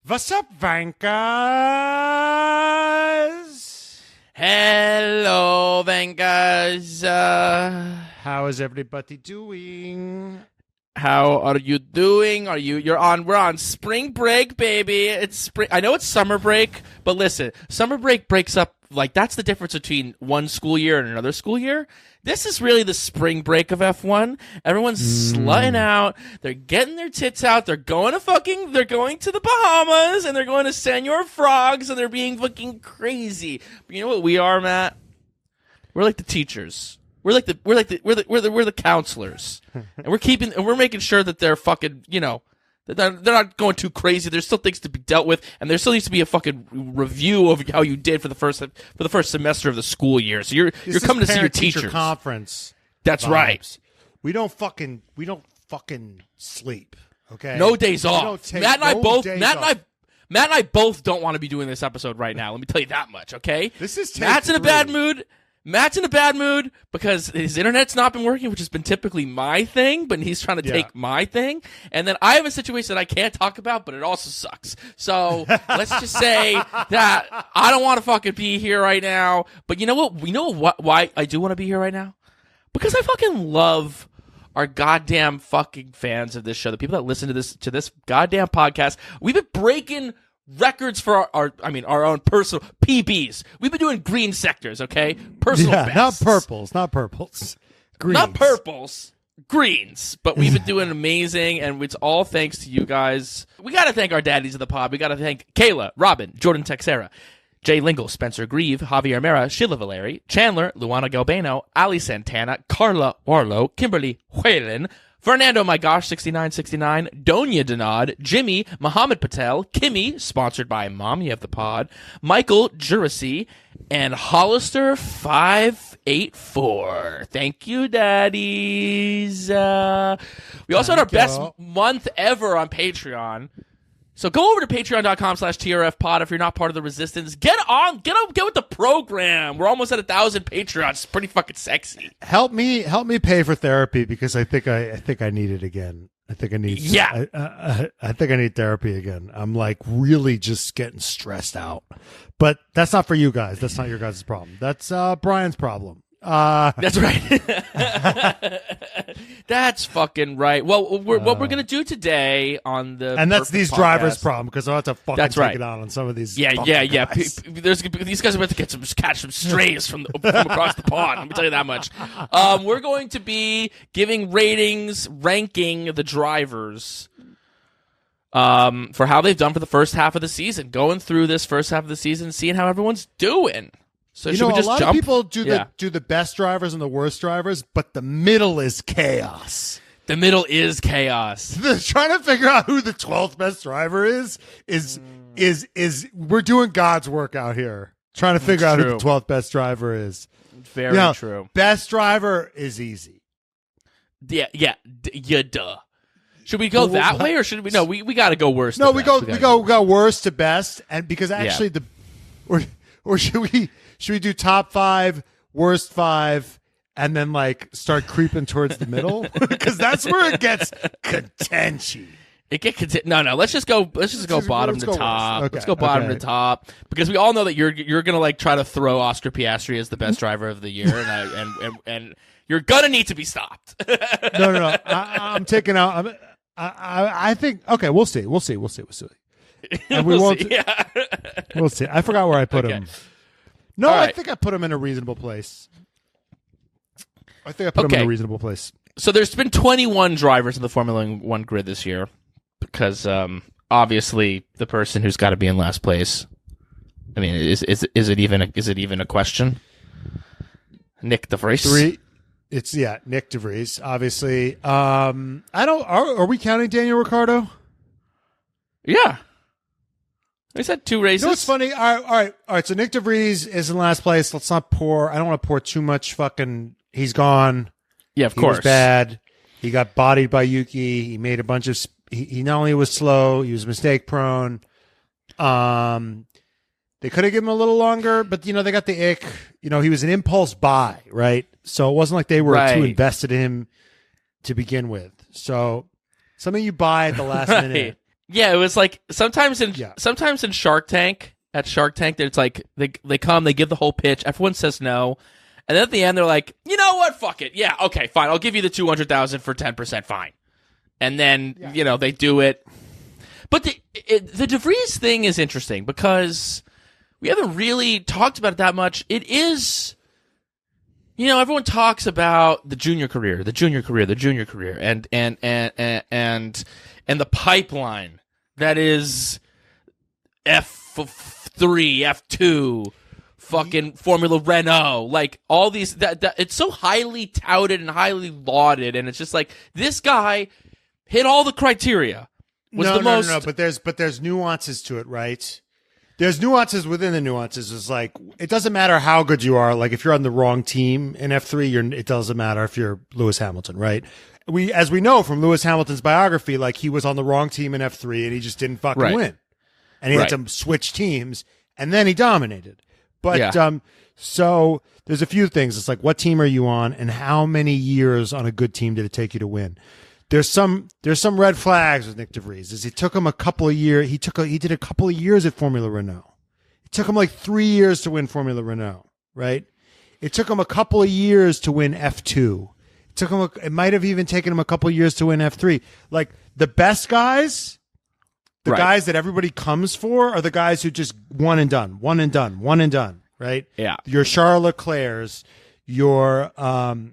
What's up, Vankers? Hello, Vankers. How is everybody doing? How are you doing? We're on spring break, baby. It's spring. I know it's summer break, but listen, summer break breaks up. Like, that's the difference between one school year and another school year. This is really the spring break of F1. Everyone's slutting out. They're getting their tits out. They're going to the Bahamas, and they're going to Senor Frogs, and they're being fucking crazy. But you know what we are, Matt? We're like the teachers. We're the counselors. And we're making sure that they're fucking, they're not going too crazy. There's still things to be dealt with, and there still needs to be a fucking review of how you did for the first semester of the school year. So you're coming to see your teachers. Conference. That's vibes. Right. We don't fucking sleep. Okay. No days off. Matt and I both don't want to be doing this episode right now. Let me tell you that much. Okay. Matt's in a bad mood. Matt's in a bad mood because his internet's not been working, which has been typically my thing, but he's trying to take my thing. And then I have a situation that I can't talk about, but it also sucks. So let's just say that I don't want to fucking be here right now. But you know what? Why I do want to be here right now? Because I fucking love our goddamn fucking fans of this show, the people that listen to this goddamn podcast. We've been breaking records for our own personal PBs. We've been doing green sectors, okay? Personal bests. Not purples. Greens. Not purples. Greens. But we've been doing amazing, and it's all thanks to you guys. We got to thank our daddies of the pod. We got to thank Kayla, Robin, Jordan Texera, Jay Lingle, Spencer Grieve, Javier Mera, Sheila Valeri, Chandler, Luana Galbano, Ali Santana, Carla Warlow, Kimberly Whalen, Fernando, my gosh, 6969, Donia Denad, Jimmy, Muhammad Patel, Kimmy, sponsored by Mommy of the Pod, Michael Juracy, and Hollister 584. Thank you, daddies. We also had our best month ever on Patreon. So go over to patreon.com/TRFpod if you're not part of the resistance. Get with the program. We're almost at 1,000 Patreons. It's pretty fucking sexy. Help me pay for therapy because I think I need it again. I think I need I think I need therapy again. I'm like really just getting stressed out. But that's not for you guys. That's not your guys' problem. That's Brian's problem. That's right. That's fucking right. Well, what we're gonna do today on the these podcast, drivers' problem because I have to fucking take it out on some of these. These guys are about to catch some strays from across the pond. Let me tell you that much. We're going to be giving ratings, ranking the drivers. For how they've done for the first half of the season, going through this first half of the season, seeing how everyone's doing. So should we just a lot jump? of people do the best drivers and the worst drivers, but the middle is chaos. The middle is chaos. Trying to figure out who the 12th best driver is we're doing God's work out here. Trying to figure out who the 12th best driver is. Very true. Best driver is easy. Duh. Should we go that way, or should we? No, we got to go worst. No, we go worst to best, and because actually or should we do top 5, worst 5, and then like start creeping towards the middle? Because that's where it gets contentious. No. Let's just go bottom to top. Okay, let's go bottom to top because we all know that you're gonna like try to throw Oscar Piastri as the best driver of the year, and you're gonna need to be stopped. No. I'm taking out. I think. Okay, we'll see. And we won't. Yeah. We'll see. I forgot where I put him. No, right. I think I put him in a reasonable place. So there's been 21 drivers in the Formula One grid this year because obviously the person who's got to be in last place. I mean, is it even a question? Nyck de Vries. Nyck de Vries. Obviously, Are we counting Daniel Ricciardo? Yeah. I said 2 races. You know what's funny? All right. So Nyck de Vries is in last place. Let's not pour. I don't want to pour too much fucking. He's gone. Yeah, of course. He was bad. He got bodied by Yuki. He made a bunch of. He not only was slow, he was mistake prone. They could have given him a little longer, but they got the ick. He was an impulse buy, right? So it wasn't like they were too invested in him to begin with. So something you buy at the last minute. Yeah, it was like sometimes in Shark Tank, it's like they come, they give the whole pitch, everyone says no, and then at the end they're like, you know what, fuck it, yeah, okay, fine, I'll give you the 200,000 for 10%, fine, and then they do it. But the De Vries thing is interesting because we haven't really talked about it that much. It is, everyone talks about the junior career, and the pipeline that is F3, F2, fucking Formula Renault, like all these. That it's so highly touted and highly lauded, and it's just like this guy hit all the criteria. No, but there's nuances to it, right? There's nuances within the nuances. It's like it doesn't matter how good you are. Like if you're on the wrong team in F3, it doesn't matter if you're Lewis Hamilton, right? As we know from Lewis Hamilton's biography, like he was on the wrong team in F3 and he just didn't fucking win. And he had to switch teams and then he dominated. But so there's a few things. It's like what team are you on and how many years on a good team did it take you to win? There's some red flags with Nyck de Vries. He took him a couple of years. He did a couple of years at Formula Renault. It took him like 3 years to win Formula Renault, right? It took him a couple of years to win F2. It might have even taken him a couple of years to win F3. Like the best guys, the guys that everybody comes for are the guys who just one and done, right? Yeah. Your Charles Leclercs, your Oscar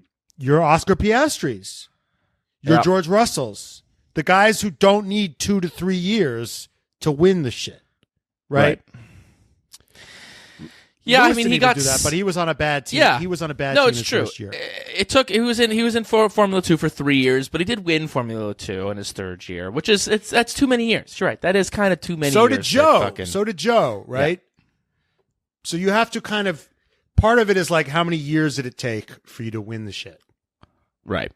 Piastris, your George Russells, the guys who don't need 2 to 3 years to win the shit, right? Yeah, Lewis I mean didn't he even got do that, but he was on a bad team. Yeah, he was on a bad team. No, it's his true. First year. He was in Formula 2 for 3 years, but he did win Formula 2 in his third year, which is that's too many years. You're right. That is kind of too many. So years did Zhou. So did Zhou, right? Yeah. So you have to kind of part of it is like how many years did it take for you to win the shit? Right.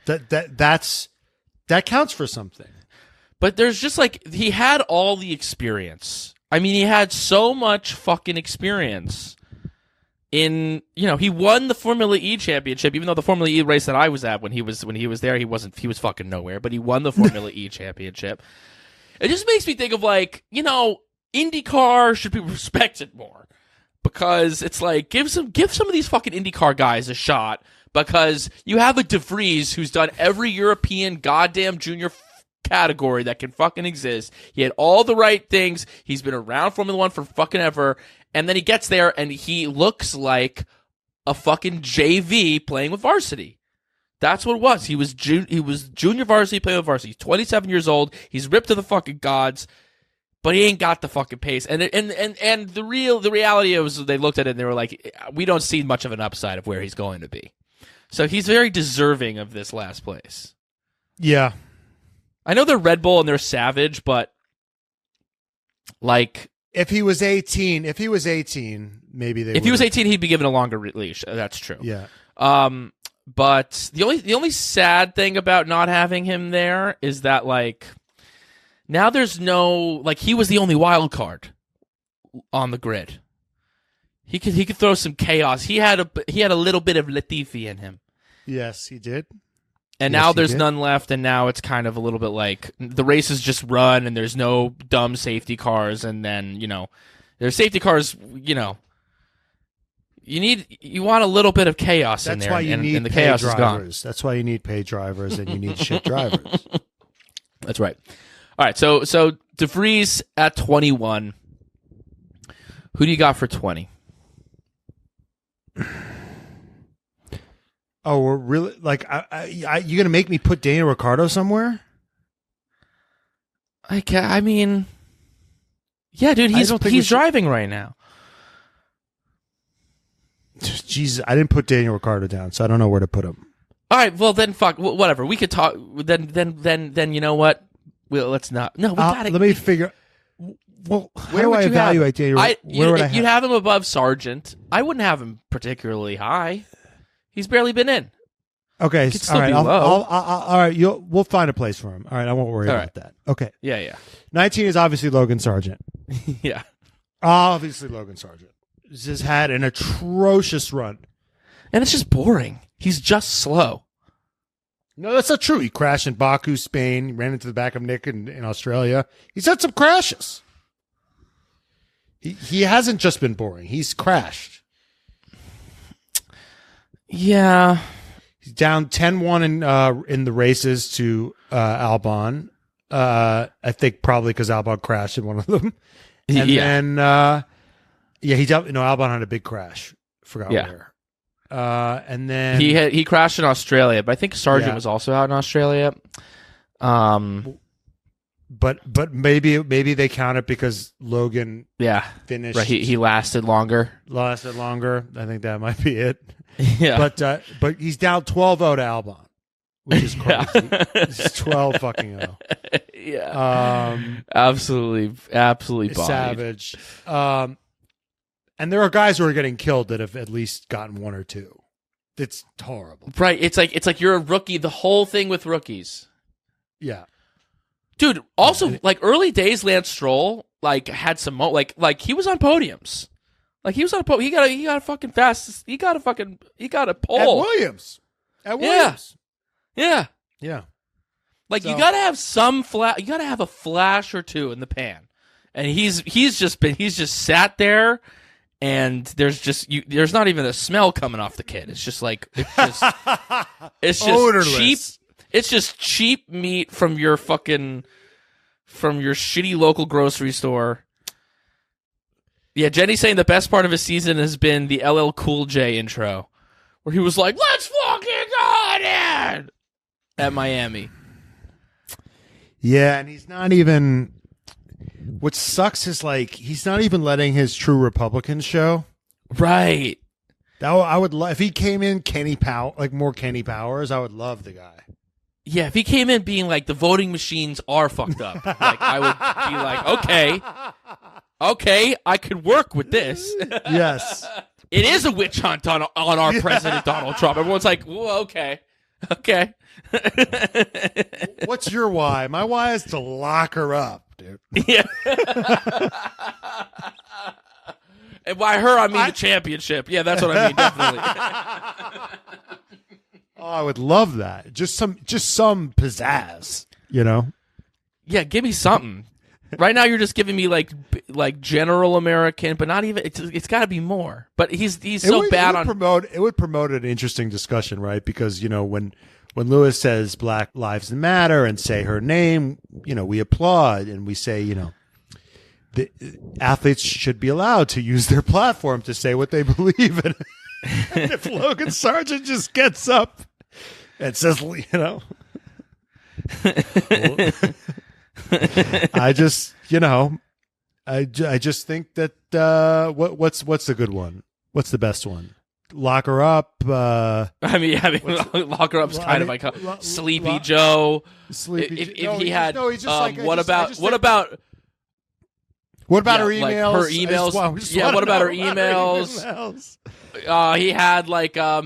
That counts for something. But there's just like he had all the experience. I mean, he had so much fucking experience. He won the Formula E championship, even though the Formula E race that I was at when he was there, he was fucking nowhere, but he won the Formula E championship. It just makes me think of like, IndyCar should be respected more because it's like give some of these fucking IndyCar guys a shot because you have a De Vries who's done every European goddamn junior category that can fucking exist. He had all the right things. He's been around Formula 1 for fucking ever. And then he gets there and he looks like a fucking JV playing with varsity. That's what it was. He was junior varsity playing with varsity. He's 27 years old. He's ripped to the fucking gods, but he ain't got the fucking pace. And the reality was they looked at it and they were like, we don't see much of an upside of where he's going to be. So he's very deserving of this last place. Yeah. I know they're Red Bull and they're savage, but like if he was 18, maybe they. If he was 18, he'd be given a longer leash. That's true. Yeah. But the only sad thing about not having him there is that like now there's no like he was the only wild card on the grid. He could throw some chaos. He had a little bit of Latifi in him. Yes, he did. And now there's none left, and now it's kind of a little bit like the race is just run, and there's no dumb safety cars, and then there's safety cars. You want a little bit of chaos in there. That's why you need the pay chaos drivers. Is gone. That's why you need pay drivers, and you need shit drivers. That's right. All right, so De Vries at 21. Who do you got for 20? Oh, we're really like you gonna make me put Daniel Ricciardo somewhere? I mean, yeah, dude, he's driving right now. Jesus, I didn't put Daniel Ricciardo down, so I don't know where to put him. All right, well then, fuck, whatever. We could talk. Then you know what? Let's not. No, we gotta. Let me figure. Well, where do I evaluate Daniel? You'd have him above Sargeant. I wouldn't have him particularly high. He's barely been in. Okay, all right. All right, we'll find a place for him. All right, I won't worry about that. Okay. Yeah. 19 is obviously Logan Sargeant. Yeah. Obviously Logan Sargeant. He's just had an atrocious run. And it's just boring. He's just slow. No, that's not true. He crashed in Baku, Spain. He ran into the back of Nyck in Australia. He's had some crashes. He hasn't just been boring. He's crashed. Yeah. He's down 10-1 in the races to Albon. I think probably because Albon crashed in one of them. And then, Albon had a big crash. Forgot where. And then he crashed in Australia, but I think Sargeant was also out in Australia. But maybe they count it because Logan finished. Right, he lasted longer. I think that might be it. Yeah. But he's down 12-0 to Albon, which is crazy. It's 12 fucking 0. Yeah. Absolutely bodied. Savage. And there are guys who are getting killed that have at least gotten one or two. It's horrible. Right. It's like you're a rookie. The whole thing with rookies. Yeah. Dude, also like early days Lance Stroll like had some like he was on podiums. Like he was on a he got a fucking fast. He got a pole. At Williams. Yeah. Like So, you gotta have some you gotta have a flash or two in the pan. And he's just sat there, and there's not even a smell coming off the kid. It's just like it's just odorless. cheap. It's just cheap meat from your shitty local grocery store. Yeah, Jenny's saying the best part of his season has been the LL Cool J intro, where he was like, "Let's fucking go in!" at Miami. Yeah, and he's not even. What sucks is like he's not even letting his True Republicans show. Right. I would love if he came in more Kenny Powers. I would love the guy. Yeah, if he came in being like the voting machines are fucked up, like I would be like, okay, I could work with this. Yes, it is a witch hunt on our president Donald Trump. Everyone's like, whoa, okay. What's your why? My why is to lock her up, dude. Yeah. And by her, I mean the championship. Yeah, that's what I mean, definitely. Oh, I would love that. Just some pizzazz, you know? Yeah, give me something. Right now, you're just giving me like general American, but not even. It's got to be more. But he's so bad on. It would promote an interesting discussion, right? Because when Lewis says Black Lives Matter and say her name, we applaud and we say the athletes should be allowed to use their platform to say what they believe in. And if Logan Sargeant just gets up and says, I just think that what's the good one? What's the best one? Lock her up. I mean, lock her up's kind of like Sleepy Joe. Sleepy Joe. If he had, what about her emails? Like her emails. Yeah. What about her emails? He had like a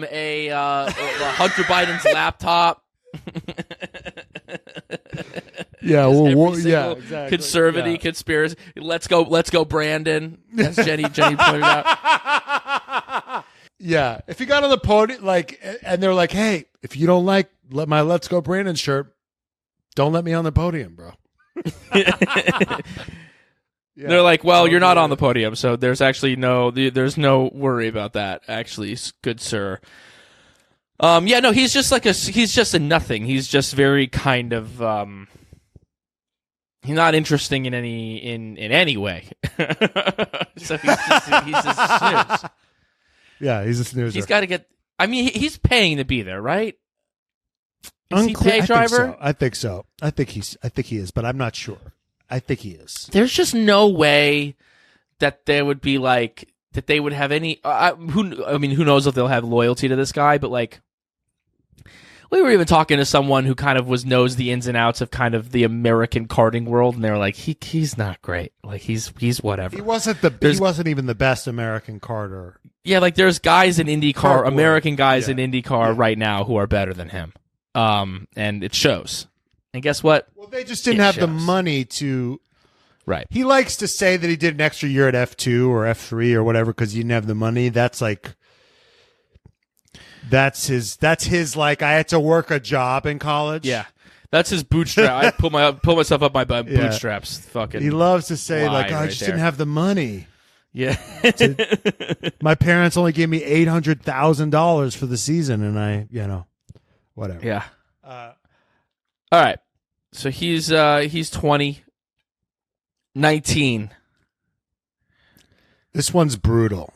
Hunter Biden's laptop. Yeah, exactly. Conservative conspiracy. Let's go, Brandon. As Jenny pointed out. Yeah, if you got on the podium, and they're like, "Hey, if you don't like my Let's Go Brandon shirt, don't let me on the podium, bro." Yeah. They're like, "Well, you're not on the podium, so there's actually there's no worry about that. Actually, good sir." He's just a nothing. He's just very kind of he's not interesting in any way. So he's a snooze. Yeah, he's a snoozer. He's got to get. I mean, he's paying to be there, right? Is he pay driver? I think so. I think he is, but I'm not sure. I think he is. There's just no way that there would be that they would have any. Who knows if they'll have loyalty to this guy? But we were even talking to someone who kind of knows the ins and outs of kind of the American karting world, and they were like, he's not great. Like he's whatever. He wasn't even the best American karter. Yeah, there's guys in IndyCar, American guys in IndyCar right now who are better than him, and it shows. And guess what? Well, they just didn't have the money to. Right. He likes to say that he did an extra year at F2 or F3 or whatever because he didn't have the money. That's That's his like I had to work a job in college. Yeah. That's his bootstrap. I pull myself up my bootstraps. Fucking. He loves to say like, I right just there. didn't have the money. Yeah. My parents only gave me $800,000 for the season, and I, whatever. Yeah. All right. So he's 20, 19. This one's brutal.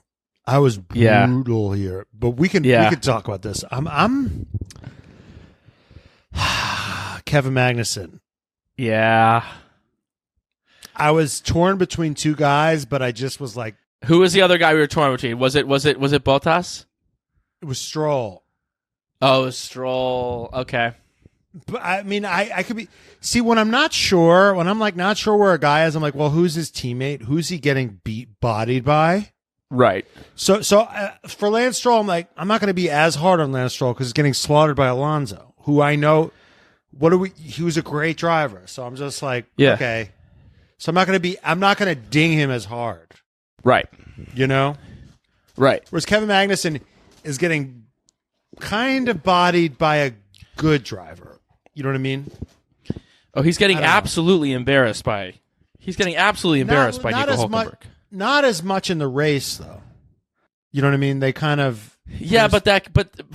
I was brutal here, but we can talk about this. I'm Kevin Magnussen. Yeah. I was torn between two guys, but I just was like, who was the other guy we were torn between? Was it Bottas? It was Stroll. Oh, it was Stroll. Okay. But I mean, I could be when I'm not sure, when I'm like not sure where a guy is, I'm like, well, who's his teammate? Who's he getting bodied by? Right. So for Lance Stroll, I'm like, I'm not going to be as hard on Lance Stroll because he's getting slaughtered by Alonso, who I know. He was a great driver, so I'm just like, okay. So I'm not going to ding him as hard. Right. Right. Whereas Kevin Magnussen is getting kind of bodied by a good driver. You know what I mean? Oh, he's getting absolutely embarrassed by. He's getting absolutely embarrassed by Nico Hülkenberg. Not as much in the race, though. You know what I mean? They kind of. Yeah, but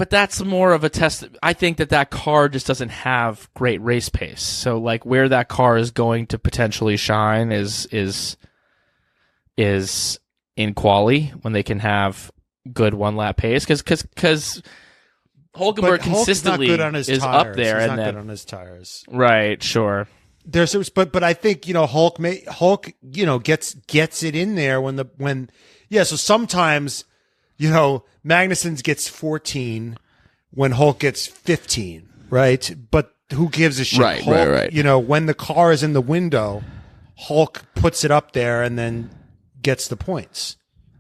that's more of a test. I think that car just doesn't have great race pace. So like where that car is going to potentially shine is in quali when they can have good one lap pace because Hülkenberg consistently is up there. He's and not then good on his tires. Right, sure. But I think Hulk gets it in there so sometimes Magnussen gets 14 when Hulk gets 15, right? But who gives a shit? Right, Hulk, right. When the car is in the window, Hulk puts it up there and then gets the points.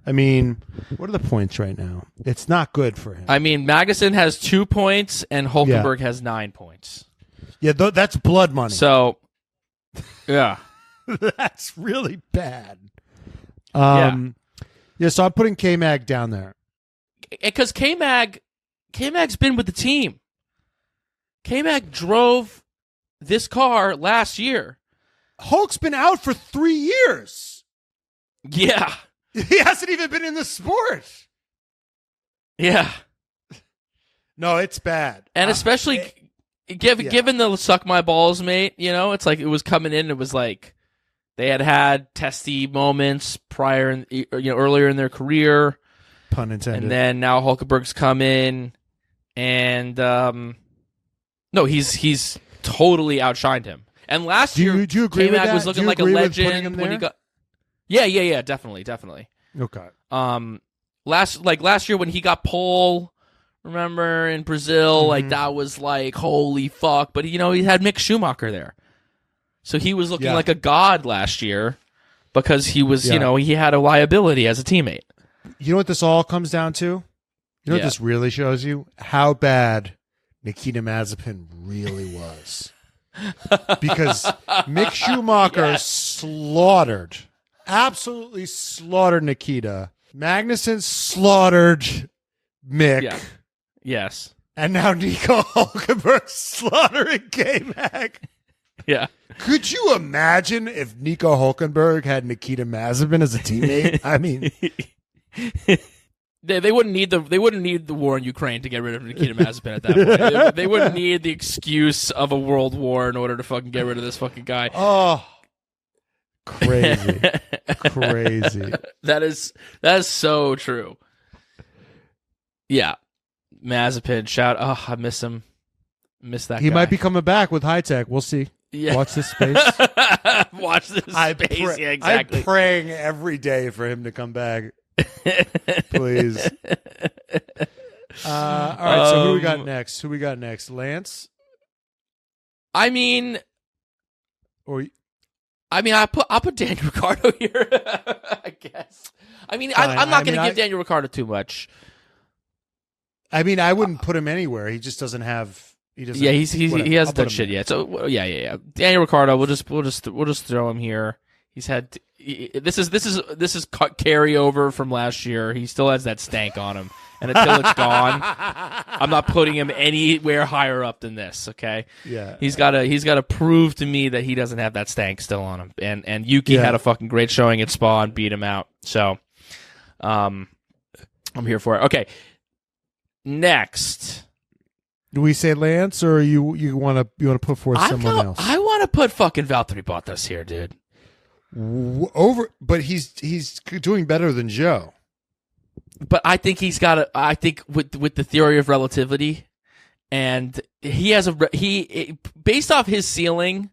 I mean, what are the points right now? It's not good for him. I mean, Magnussen has 2 points and Hülkenberg has 9 points. Yeah, that's blood money. So, yeah. That's really bad. Yeah, so I'm putting K-Mag down there. Because K-Mag's been with the team. K-Mag drove this car last year. Hulk's been out for 3 years. Yeah. He hasn't even been in the sport. Yeah. No, it's bad. And especially given the suck my balls, mate, it's like it was coming in, it was like they had testy moments prior, earlier in their career. Pun intended. And then now Hülkenberg's come in, and no, he's totally outshined him. And last year, do you agree K-Mag with that? was looking like a legend when he got. Yeah, definitely. Okay. Last year when he got pole, remember in Brazil, like that was like holy fuck. But he had Mick Schumacher there. So he was looking like a god last year because he was, he had a liability as a teammate. You know what this all comes down to? You know what this really shows you? How bad Nikita Mazepin really was. Because Mick Schumacher absolutely slaughtered Nikita. Magnussen slaughtered Mick. Yeah. Yes. And now Nico Hülkenberg slaughtering K-Mag. Yeah. Could you imagine if Nico Hülkenberg had Nikita Mazepin as a teammate? I mean, they wouldn't need the war in Ukraine to get rid of Nikita Mazepin at that point. They wouldn't need the excuse of a world war in order to fucking get rid of this fucking guy. Oh, crazy, crazy. That is so true. Yeah, Mazepin, shout! Oh, I miss him. Miss that. He guy. might be coming back with high tech. We'll see. Yeah. Watch this space. Watch this space. Yeah, exactly. I'm praying every day for him to come back. Please. All right. So who we got next? Lance. I mean, I'll put Daniel Ricciardo here. I guess. I mean, I'm not going to give Daniel Ricciardo too much. I mean, I wouldn't put him anywhere. He just doesn't have. He doesn't. Yeah, he hasn't done shit yet. So yeah. Daniel Ricciardo, we'll just throw him here. He's had this is carryover from last year. He still has that stank on him, and until it's gone, I'm not putting him anywhere higher up than this. Okay, yeah, he's got to prove to me that he doesn't have that stank still on him. And Yuki had a fucking great showing at Spa and beat him out. So, I'm here for it. Okay, next. Do we say Lance, or you want to put forth someone else? I want to put fucking Valtteri Bottas here, dude. But he's doing better than Zhou. But I think he's got a. I think with the theory of relativity, and he has based off his ceiling,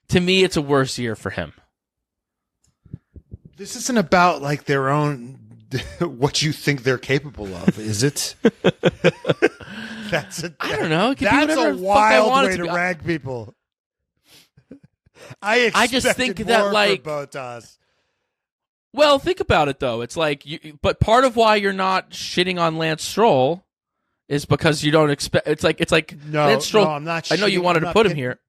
to me, it's a worse year for him. This isn't about like their own what you think they're capable of, is it? I don't know. That's a wild way to rank people. I just think that like Bottas. Well, think about it though. It's like, but part of why you're not shitting on Lance Stroll is because you don't expect. It's like no, Lance Stroll. No, I'm not. I know you wanted to put him here.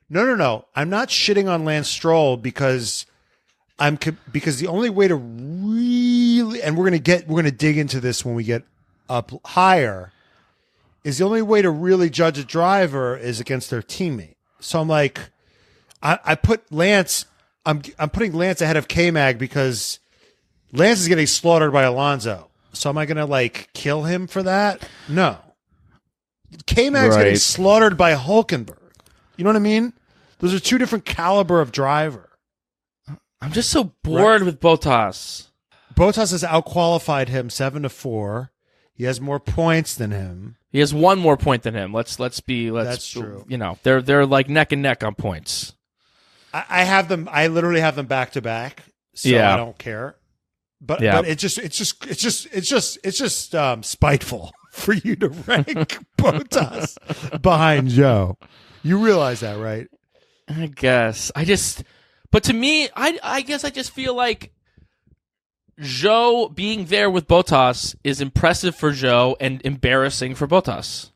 No. I'm not shitting on Lance Stroll because the only way to really, and we're gonna dig into this when we get up higher, is the only way to really judge a driver is against their teammate. So I'm like, I put Lance. I'm putting Lance ahead of K-Mag because Lance is getting slaughtered by Alonso. So am I going to like kill him for that? No. K-Mag's getting slaughtered by Hülkenberg. You know what I mean? Those are two different caliber of driver. I'm just so bored with Bottas. Bottas has outqualified him 7-4. He has more points than him. He has one more point than him. Let's That's true. You know, they're like neck and neck on points. I have them. I literally have them back to back, so I don't care. But it's just spiteful for you to rank Bottas behind Zhou. You realize that, right? I guess. But to me, I guess I just feel like Zhou being there with Bottas is impressive for Zhou and embarrassing for Bottas.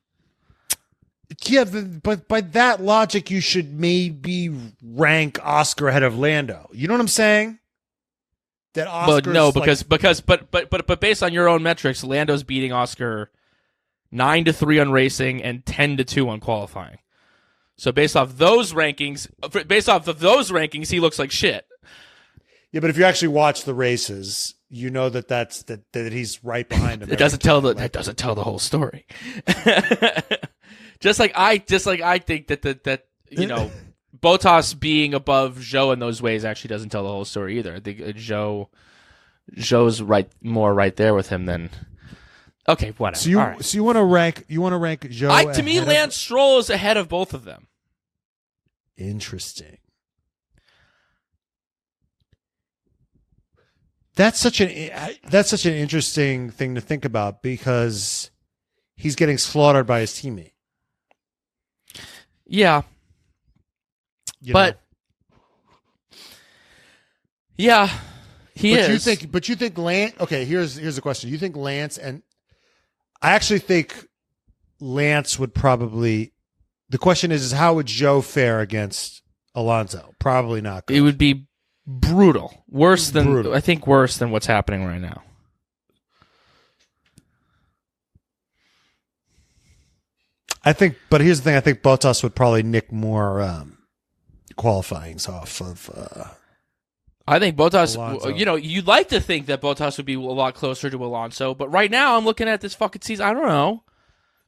Yeah, but by that logic, you should maybe rank Oscar ahead of Lando. You know what I'm saying? That Oscar. But based on your own metrics, Lando's beating Oscar 9-3 on racing and 10-2 on qualifying. So based off those rankings, he looks like shit. Yeah, but if you actually watch the races, you know that he's right behind him. That doesn't tell the whole story. Just like I think that you know, Bottas being above Zhou in those ways actually doesn't tell the whole story either. I think Zhou's right there with him than. Okay, whatever. So you want to rank Zhou? To me, Lance Stroll is ahead of both of them. Interesting. That's such an interesting thing to think about because he's getting slaughtered by his teammate. Yeah. He is. You think Lance? Okay, here's the question. You think Lance and I actually think Lance would probably. The question is how would Zhou fare against Alonso? Probably not good. It would be brutal. I think worse than what's happening right now. But here's the thing. I think Bottas would probably nick more qualifyings off of. I think Bottas. Alonso. You know, you'd like to think that Bottas would be a lot closer to Alonso, but right now I'm looking at this fucking season. I don't know.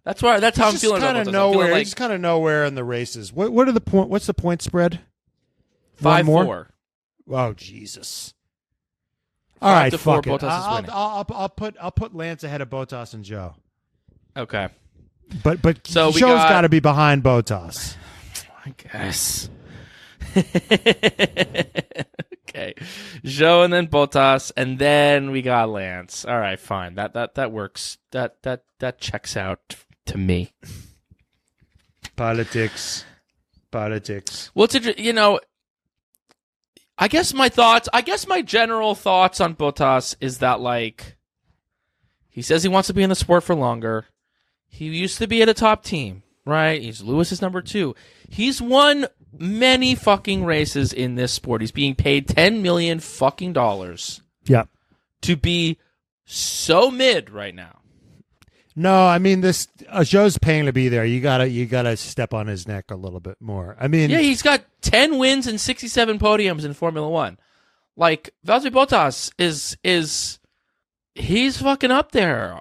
That's how I'm feeling about Bottas. He's kind of nowhere in the races. What are the point? What's the point spread? 5-4. Oh Jesus! All right, fuck it. Bottas is winning. I'll put Lance ahead of Bottas and Zhou. Okay. But so Zhou's got to be behind Bottas. I guess. Okay. Zhou and then Bottas, and then we got Lance. All right, fine. That works. That checks out to me. Politics. Well, you know, I guess my general thoughts on Bottas is that, like, he says he wants to be in the sport for longer. He used to be at a top team, right? He's Lewis's number 2. He's won many fucking races in this sport. He's being paid $10 million fucking dollars. Yeah. To be so mid right now. No, I mean this. Zhou's paying to be there. You gotta step on his neck a little bit more. I mean, yeah, he's got 10 wins and 67 podiums in Formula One. Like Valtteri Bottas is he's fucking up there.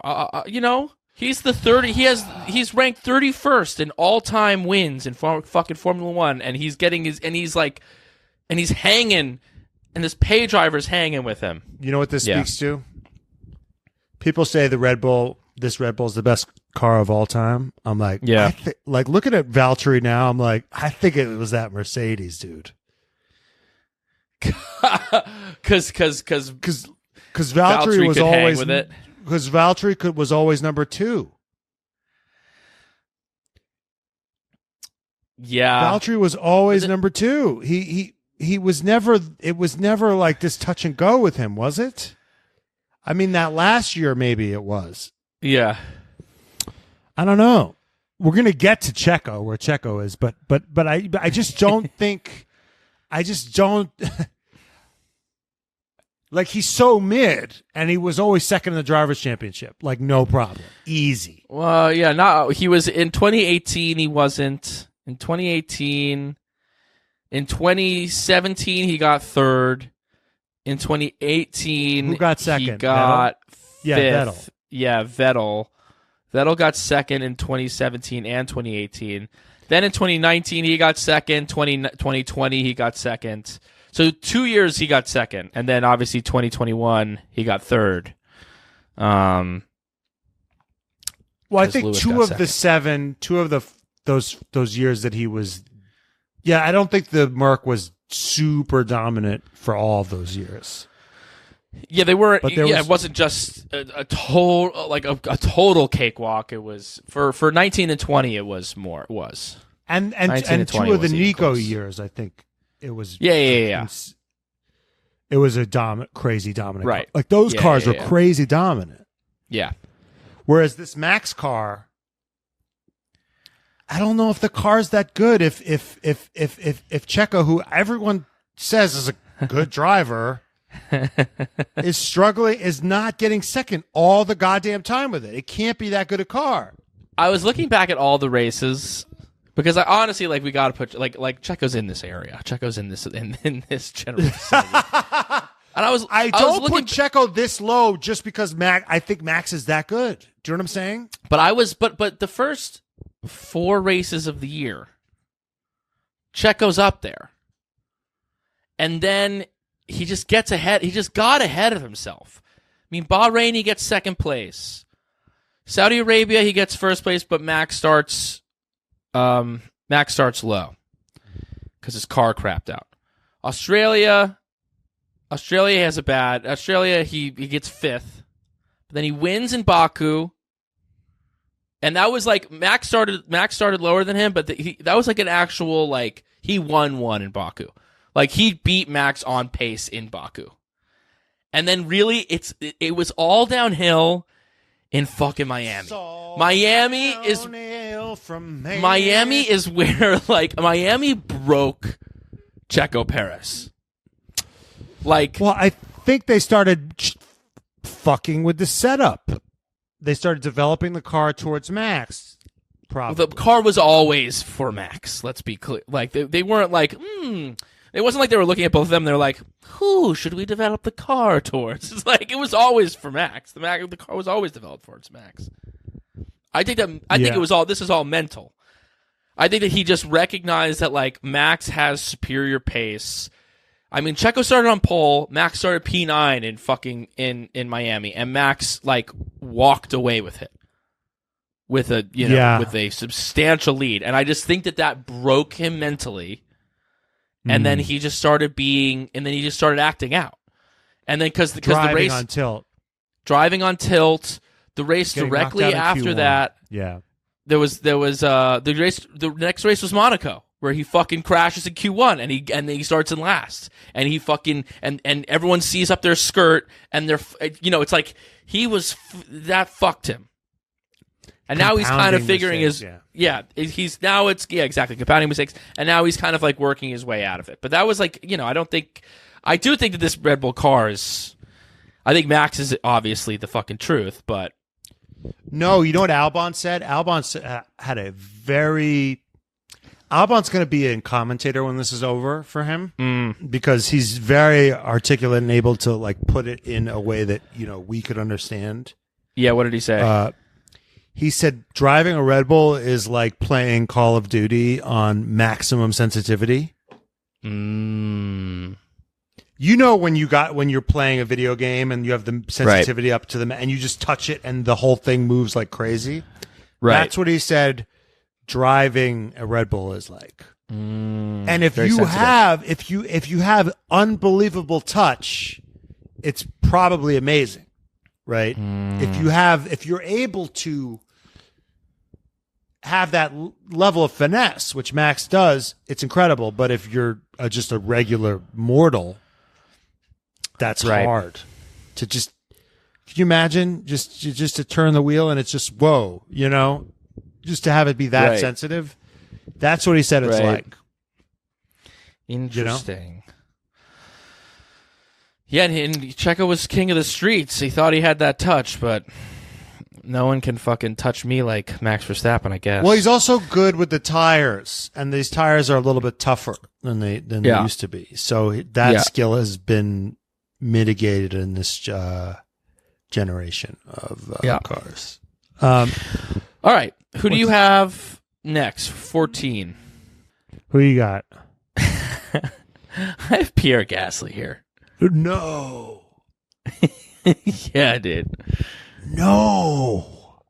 You know, he's the 30. He's ranked 31st in all time wins in fucking Formula One, and he's getting he's hanging, and this pay driver's hanging with him. You know what this speaks to? People say this Red Bull is the best car of all time. I'm like, yeah. Like looking at Valtteri now, I'm like, I think it was that Mercedes, dude. Because Valtteri was always with it. Because Valtteri was always number 2. Yeah, Valtteri was always number 2. He was never. It was never like this touch and go with him, was it? I mean, that last year maybe it was. Yeah, I don't know. We're gonna get to Checo where Checo is, but I just don't think. I just don't. Like, he's so mid, and he was always second in the Drivers' Championship. Like, no problem. Easy. Well, yeah, he was in 2018, he wasn't. In 2018, in 2017, he got third. In 2018, who got second? He got fifth. Yeah, Vettel. Yeah, Vettel. Vettel got second in 2017 and 2018. Then in 2019, he got second. 2020, he got second. So 2 years he got second, and then obviously 2021 he got third. Well, I think Lewis two of those years that he was. Yeah, I don't think the Merc was super dominant for all of those years. Yeah, they were. It wasn't just a total cakewalk. It was for 19 and 20. It was more. It was and two of the Nico years, I think. It was yeah. It was a crazy dominant. Right. Car. Like those cars were crazy dominant. Yeah. Whereas this Max car, I don't know if the car's that good. If Checo, who everyone says is a good driver, is struggling, is not getting second all the goddamn time with it. It can't be that good a car. I was looking back at all the races. Because I honestly we gotta put like Checo's in this area. Checo's in this general vicinity. And I don't put Checo this low just because I think Max is that good. Do you know what I'm saying? But the first 4 races of the year, Checo's up there. And then he just gets ahead. He just got ahead of himself. I mean, Bahrain, he gets second place. Saudi Arabia, he gets first place, but Max starts low because his car crapped out. Australia has a bad. Australia, he gets 5th, but then he wins in Baku, and that was like Max started lower than him, but that was like an actual he won one in Baku, like he beat Max on pace in Baku, and then really it was all downhill in fucking Miami. Miami is where Miami broke Checo Perez. Well, I think they started fucking with the setup. They started developing the car towards Max. Probably. The car was always for Max. Let's be clear. Like they weren't like, It wasn't like they were looking at both of them. They're like, who should we develop the car towards? It's like it was always for Max. The car was always developed towards Max. I think it was all. This is all mental. I think that he just recognized that Max has superior pace. I mean, Checo started on pole. Max started P9 in Miami, and Max walked away with it with a substantial lead. And I just think that broke him mentally. And then he just started acting out. And then because the race driving on tilt, the race directly after that, there was the race. The next race was Monaco, where he fucking crashes in Q1 and then he starts in last, and he fucking and everyone sees up their skirt, and they're it's like he was that fucked him. And now he's kind of figuring mistakes, he's now it's exactly compounding mistakes, and now he's kind of like working his way out of it. But that was like, I do think that this Red Bull car is, I think Max is obviously the fucking truth, but no, you know what Albon said? Albon had a very. Albon's going to be a commentator when this is over for him because he's very articulate and able to like put it in a way that we could understand. Yeah, what did he say? He said driving a Red Bull is like playing Call of Duty on maximum sensitivity. Mm. When you're playing a video game and you have the sensitivity up to them and you just touch it and the whole thing moves like crazy. Right. That's what he said driving a Red Bull is like. And if you have unbelievable touch, it's probably amazing. Right? If you're able to have that level of finesse, which Max does, it's incredible. But if you're just a regular mortal, that's hard to just. Can you imagine just to turn the wheel and it's just whoa, just to have it be that sensitive? That's what he said it's like. Interesting. Yeah, and Checo was king of the streets. He thought he had that touch, but no one can fucking touch me like Max Verstappen, I guess. Well, he's also good with the tires, and these tires are a little bit tougher than they used to be. So that skill has been mitigated in this generation of cars. All right, who do you have next? 14. Who you got? I have Pierre Gasly here. No. Yeah, I did. No.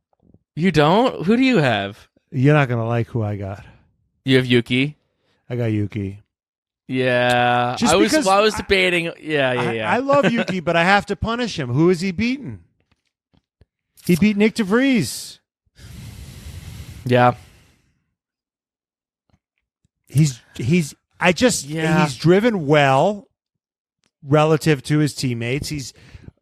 You don't? Who do you have? You're not going to like who I got. You have Yuki? I got Yuki. Yeah. I was debating. Yeah. I love Yuki, but I have to punish him. Who has he beaten? He beat Nyck de Vries. Yeah. He's driven well relative to his teammates. He's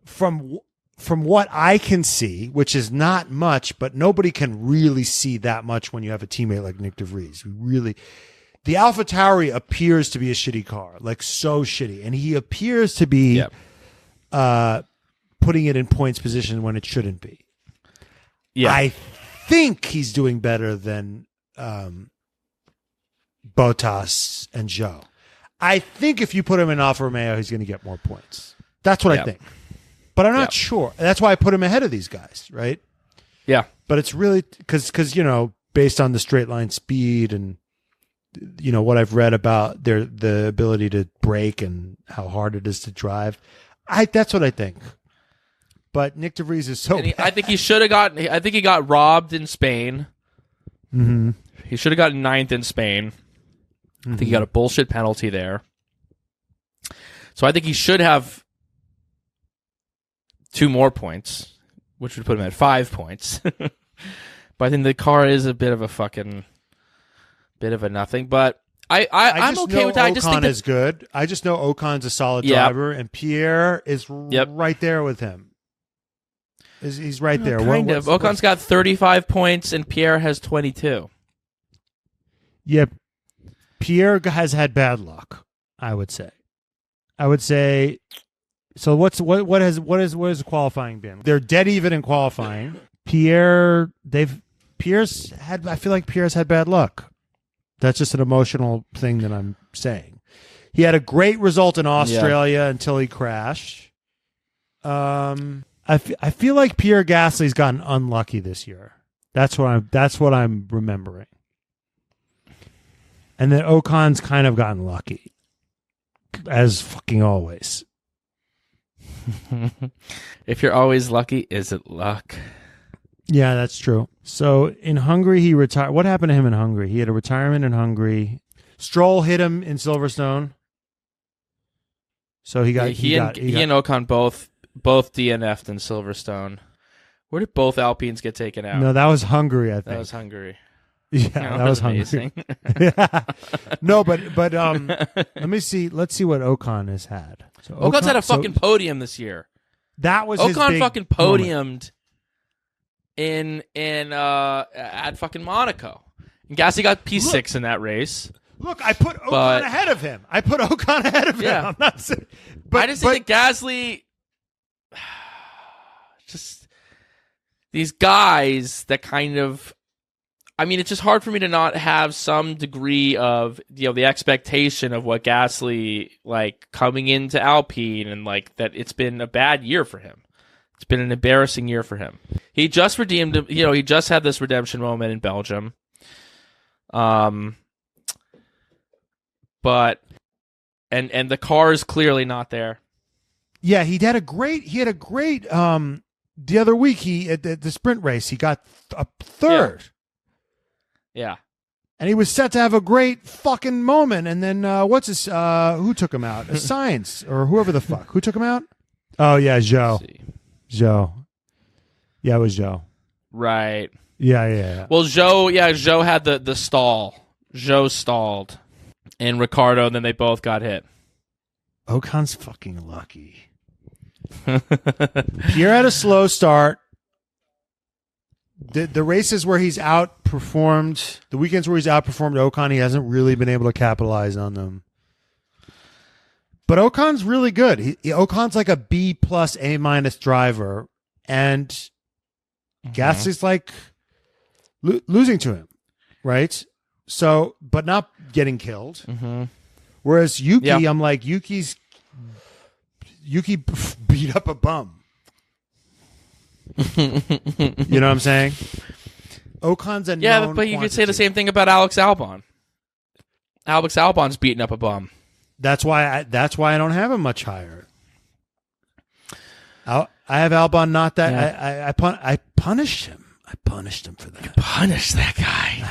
from what I can see, which is not much, but nobody can really see that much when you have a teammate like Nyck de Vries. The AlphaTauri appears to be a shitty car, like so shitty, and he appears to be putting it in points position when it shouldn't be. Yeah, I think he's doing better than Bottas and Zhou. I think if you put him in Alfa Romeo, he's going to get more points. That's what I think. But I'm not sure. That's why I put him ahead of these guys, right? Yeah. But it's really because based on the straight line speed and what I've read about the ability to brake and how hard it is to drive, that's what I think. But Nyck de Vries is so bad. I think he should have gotten. I think he got robbed in Spain. Mm-hmm. He should have gotten 9th in Spain. I think he got a bullshit penalty there. So I think he should have 2 more points, which would put him at 5 points. But I think the car is a bit of a nothing. But I'm okay with that. I just think is good. I just know Ocon's a solid driver, and Pierre is right there with him. He's right there. Kind of. Ocon's got 35 points, and Pierre has 22. Yeah, Pierre has had bad luck, I would say. So what has the qualifying been? They're dead even in qualifying. I feel like Pierre's had bad luck. That's just an emotional thing that I'm saying. He had a great result in Australia until he crashed. I feel like Pierre Gasly's gotten unlucky this year. That's what I'm remembering. And then Ocon's kind of gotten lucky, as fucking always. If you're always lucky, is it luck? Yeah, that's true. So in Hungary, he retired. What happened to him in Hungary? He had a retirement in Hungary. Stroll hit him in Silverstone. So he and Ocon both DNF'd in Silverstone. Where did both Alpines get taken out? No, that was Hungary, I think. That was Hungary. Yeah, that was Hungary. Yeah. No, but let me see. Let's see what Ocon has had. So Ocon's had a fucking podium this year. That was Ocon his fucking podiumed at fucking Monaco. And Gasly got P6 in that race. Look, I put Ocon ahead of him. I'm not saying, I just think that Gasly, just these guys that kind of, I mean, it's just hard for me to not have some degree of, the expectation of what Gasly, like, coming into Alpine, and like that it's been a bad year for him. It's been an embarrassing year for him. He just redeemed, he just had this redemption moment in Belgium. But and the car is clearly not there. Yeah, he had a great the other week at the sprint race he got a third. Yeah. And he was set to have a great fucking moment, and then who took him out? Sainz or whoever the fuck. Who took him out? Oh yeah, Zhou. Yeah, it was Zhou. Right. Yeah. Well, Zhou had the stall. Zhou stalled. And Ricciardo, and then they both got hit. Ocon's fucking lucky. Pierre had a slow start. The races where he's outperformed, the weekends where he's outperformed Ocon, he hasn't really been able to capitalize on them. But Ocon's really good. Ocon's like a B plus A minus driver, and Gasly's like losing to him, right? So, but not getting killed. Mm-hmm. Whereas Yuki, I'm like, Yuki beat up a bum. You know what I'm saying? Ocon's a known but you could say the same thing about Alex Albon. Alex Albon's beating up a bum. That's why I don't have him much higher. I have Albon not that. Yeah. I punished him. I punished him for that. You punished that guy.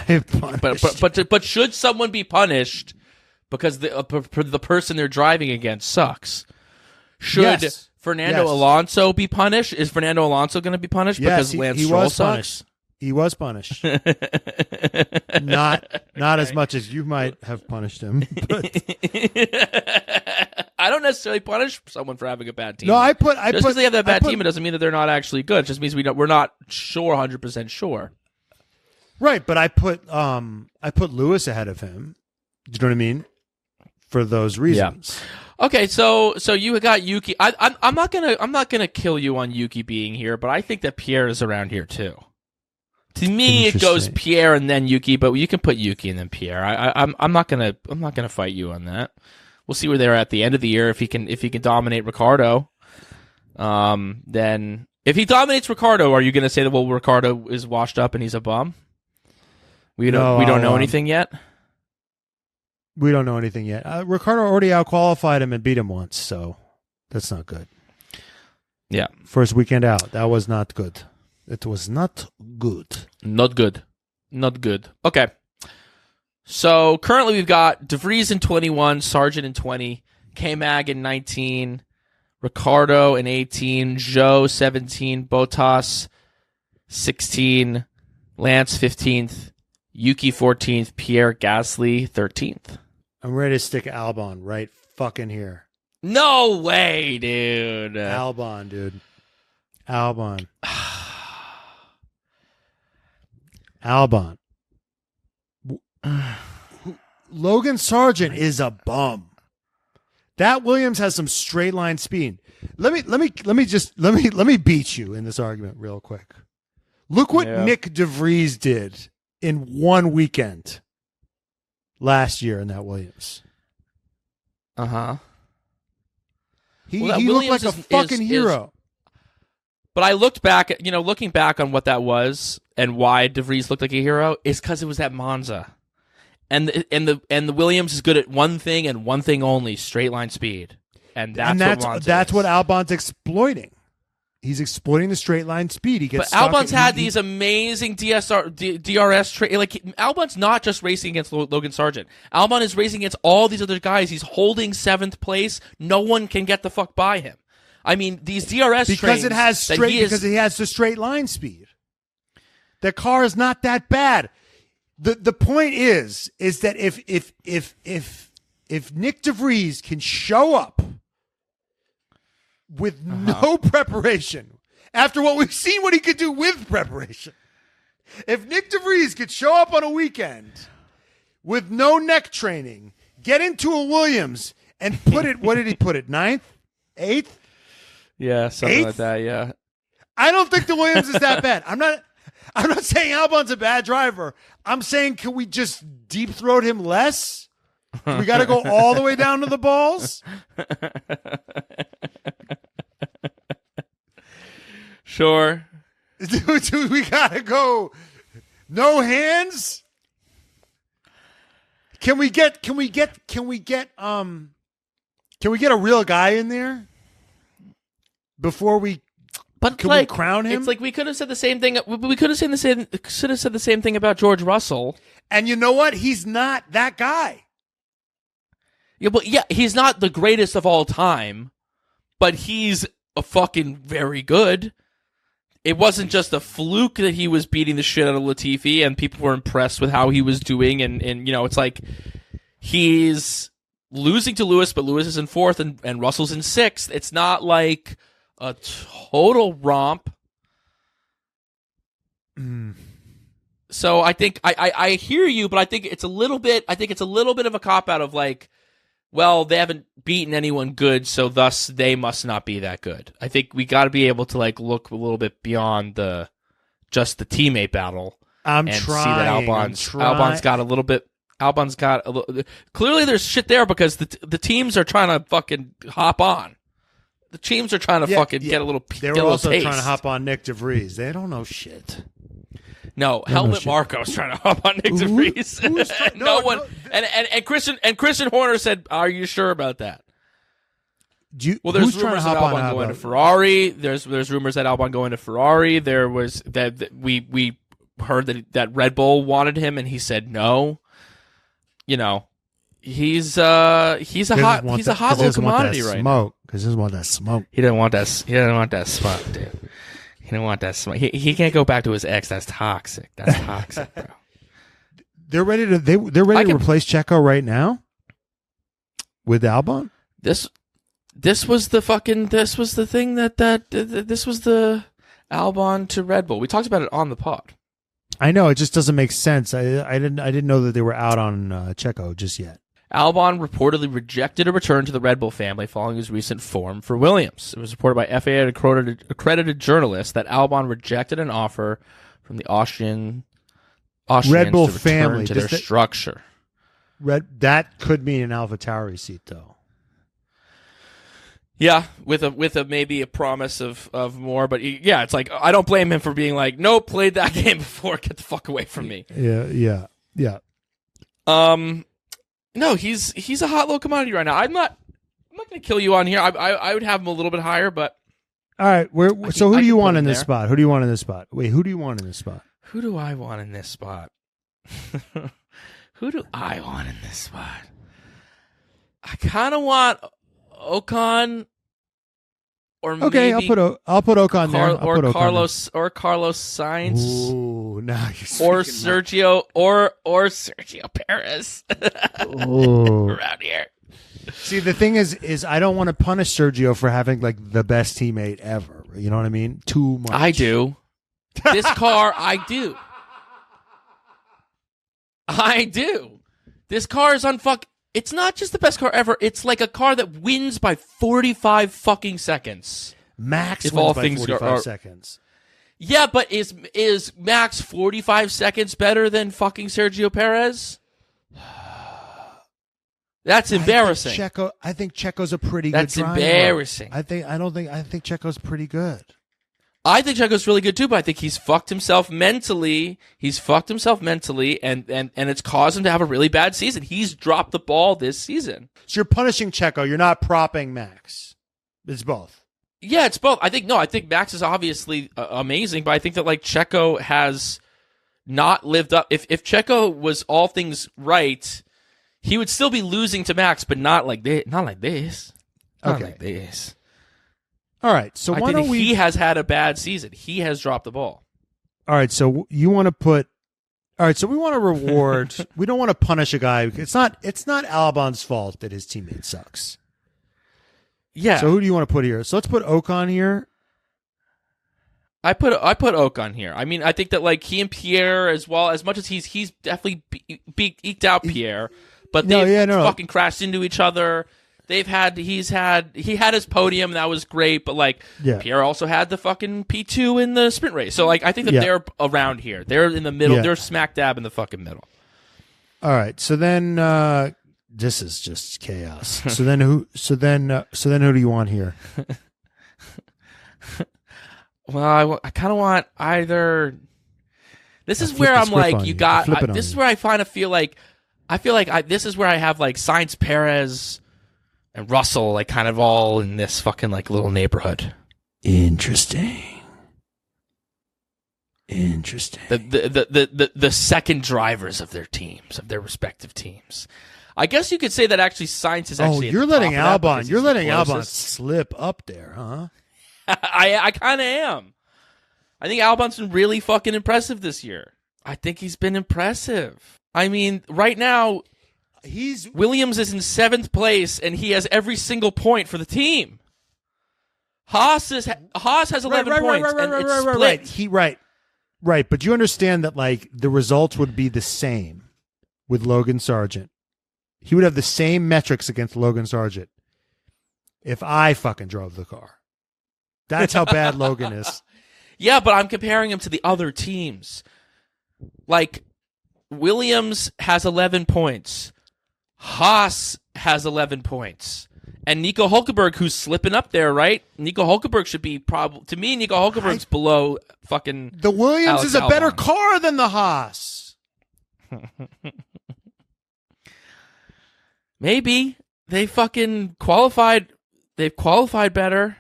But should someone be punished because the person they're driving against sucks? Should Fernando Alonso be punished? Is Fernando Alonso going to be punished because Lance Stroll sucks? He was punished. Not as much as you might have punished him. But. I don't necessarily punish someone for having a bad team. No, just because they have that bad team, it doesn't mean that they're not actually good. It just means we're not sure, 100% sure. Right, but I put Lewis ahead of him. Do you know what I mean? For those reasons. Yeah. Okay, so you got Yuki. I'm not gonna kill you on Yuki being here, but I think that Pierre is around here too. To me, it goes Pierre and then Yuki, but you can put Yuki and then Pierre. I'm not gonna fight you on that. We'll see where they're at the end of the year. If he can dominate Ricciardo, then if he dominates Ricciardo, are you going to say that Ricciardo is washed up and he's a bum? We don't know anything yet. We don't know anything yet. Ricciardo already outqualified him and beat him once, so that's not good. Yeah, first weekend out, that was not good. It was not good. Not good. Okay. So currently we've got De Vries in 21, Sargeant in 20, K-Mag in 19, Ricciardo in 18, Zhou 17, Bottas 16, Lance 15th, Yuki 14th, Pierre Gasly 13th. I'm ready to stick Albon right fucking here. No way, dude. Albon, dude. Albon. Albon. Logan Sargeant is a bum. That Williams has some straight line speed. Let me beat you in this argument real quick. Look what Nyck de Vries did in one weekend last year in that Williams. He looked like a fucking hero. But I looked back, looking back on what that was and why De Vries looked like a hero is because it was at Monza. And the Williams is good at one thing and one thing only: straight line speed, and that's what Albon's exploiting. He's exploiting the straight line speed. But Albon's had these amazing DRS. Like Albon's not just racing against Logan Sargeant. Albon is racing against all these other guys. He's holding 7th place. No one can get the fuck by him. I mean, these DRS because he has the straight line speed. The car is not that bad. The point is that if Nyck de Vries can show up with no preparation, After what we've seen, what he could do with preparation. If Nyck de Vries could show up on a weekend with no neck training, get into a Williams, and put it, what did he put it, 9th? 8th? Yeah, something 8th? like that, yeah. I don't think the Williams is that bad. I'm not saying Albon's a bad driver. I'm saying, can we just deep throat him less? We got to go all the way down to the balls? Sure. Dude, we got to go no hands? Can we get a real guy in there before we we crown him? It's like we could have said the same thing. We could have said the same thing about George Russell. And you know what? He's not that guy. Yeah, but he's not the greatest of all time, but he's a fucking very good. It wasn't just a fluke that he was beating the shit out of Latifi and people were impressed with how he was doing. And it's like he's losing to Lewis, but Lewis is in 4th and Russell's in 6th. It's not like a total romp. So I think I hear you, but I think it's a little bit of a cop out of like, well, they haven't beaten anyone good, so thus they must not be that good. I think we got to be able to like look a little bit beyond just the teammate battle see that Albon's got a little bit. Albon's got a little. Clearly, there's shit there because the teams are trying to fucking hop on. The teams are trying to get a little. They were also trying to hop on Nyck de Vries. They don't know shit. No, Helmut Marko's trying to hop on Nyck de Vries. No one. And Christian Horner said, "Are you sure about that?" There's rumors that Albon going to Ferrari. There's rumors that Albon going to Ferrari. There was that we heard that Red Bull wanted him, and he said no. He's a hot little commodity right now. Because he doesn't want that smoke. He doesn't want that smoke, dude. He don't want that smoke. He can't go back to his ex. That's toxic. That's toxic, bro. They're ready to replace Checo right now with Albon. This was the Albon to Red Bull. We talked about it on the pod. I know, it just doesn't make sense. I didn't know that they were out on Checo just yet. Albon reportedly rejected a return to the Red Bull family following his recent form for Williams. It was reported by FAA accredited journalists that Albon rejected an offer from the Austrians Red Bull to return family to their structure. That could mean an AlphaTauri seat, though. Yeah, with a maybe a promise of more, but yeah, it's like I don't blame him for being like, nope, played that game before, get the fuck away from me. Yeah. No, he's a hot little commodity right now. I'm not gonna kill you on here. I would have him a little bit higher, but all right. Who do you want in this spot? Who do you want in this spot? Wait, who do you want in this spot? Who do I want in this spot? Who do I want in this spot? I kind of want Ocon, or okay, maybe I'll put Ocon there. Carlos Sainz. Ooh, now or Sergio Perez. Around here. See, the thing is I don't want to punish Sergio for having like the best teammate ever. You know what I mean? Too much. I do. This car, I do. This car is It's not just the best car ever. It's like a car that wins by 45 fucking seconds. Max wins by 45 seconds. Yeah, but is Max 45 seconds better than fucking Sergio Perez? That's embarrassing. I think Checo's a pretty good driver. That's embarrassing. I think Checo's pretty good. I think Checo's really good too, but I think he's fucked himself mentally. And it's caused him to have a really bad season. He's dropped the ball this season. So you're punishing Checo. You're not propping Max. It's both. Yeah, it's both. I think Max is obviously amazing, but I think that like Checo has not lived up. If Checo was all things right, he would still be losing to Max, but not like this. Not like this. Not like this. All right, so why don't we? He has had a bad season. He has dropped the ball. All right, so you want to put? All right, so we want to reward. We don't want to punish a guy. It's not Albon's fault that his teammate sucks. Yeah. So who do you want to put here? So let's put Ocon here. I put Ocon here. I mean, I think that like he and Pierre as well, as much as he's definitely eked out Pierre, but they've fucking crashed into each other. He had his podium, that was great, but like Pierre also had the fucking P2 in the sprint race. So like I think that they're around here. They're in the middle. They're smack dab in the fucking middle. All right. So then this is just chaos. So then who do you want here? Well, I kind of want either. This is where I'm like, this is where I feel like this is where I have like Sainz, Perez, and Russell like kind of all in this fucking like little neighborhood. Interesting. The second drivers of their teams, of their respective teams. I guess you could say that actually Sainz is actually. You're letting Albon slip up there, huh? I kind of am. I think Albon's been really fucking impressive this year. I think he's been impressive. I mean, right now, Williams is in 7th place, and he has every single point for the team. Haas has 11 points, and it's split. Right, but you understand that like the results would be the same with Logan Sargeant. He would have the same metrics against Logan Sargeant if I fucking drove the car. That's how bad Logan is. Yeah, but I'm comparing him to the other teams. Like, Williams has 11 points. Haas has 11 points. And Nico Hulkenberg, who's slipping up there, right? Nico Hulkenberg should be to me, Nico Hulkenberg's below fucking the Williams Alex is a Albon. better car than the Haas. Maybe. They've qualified better.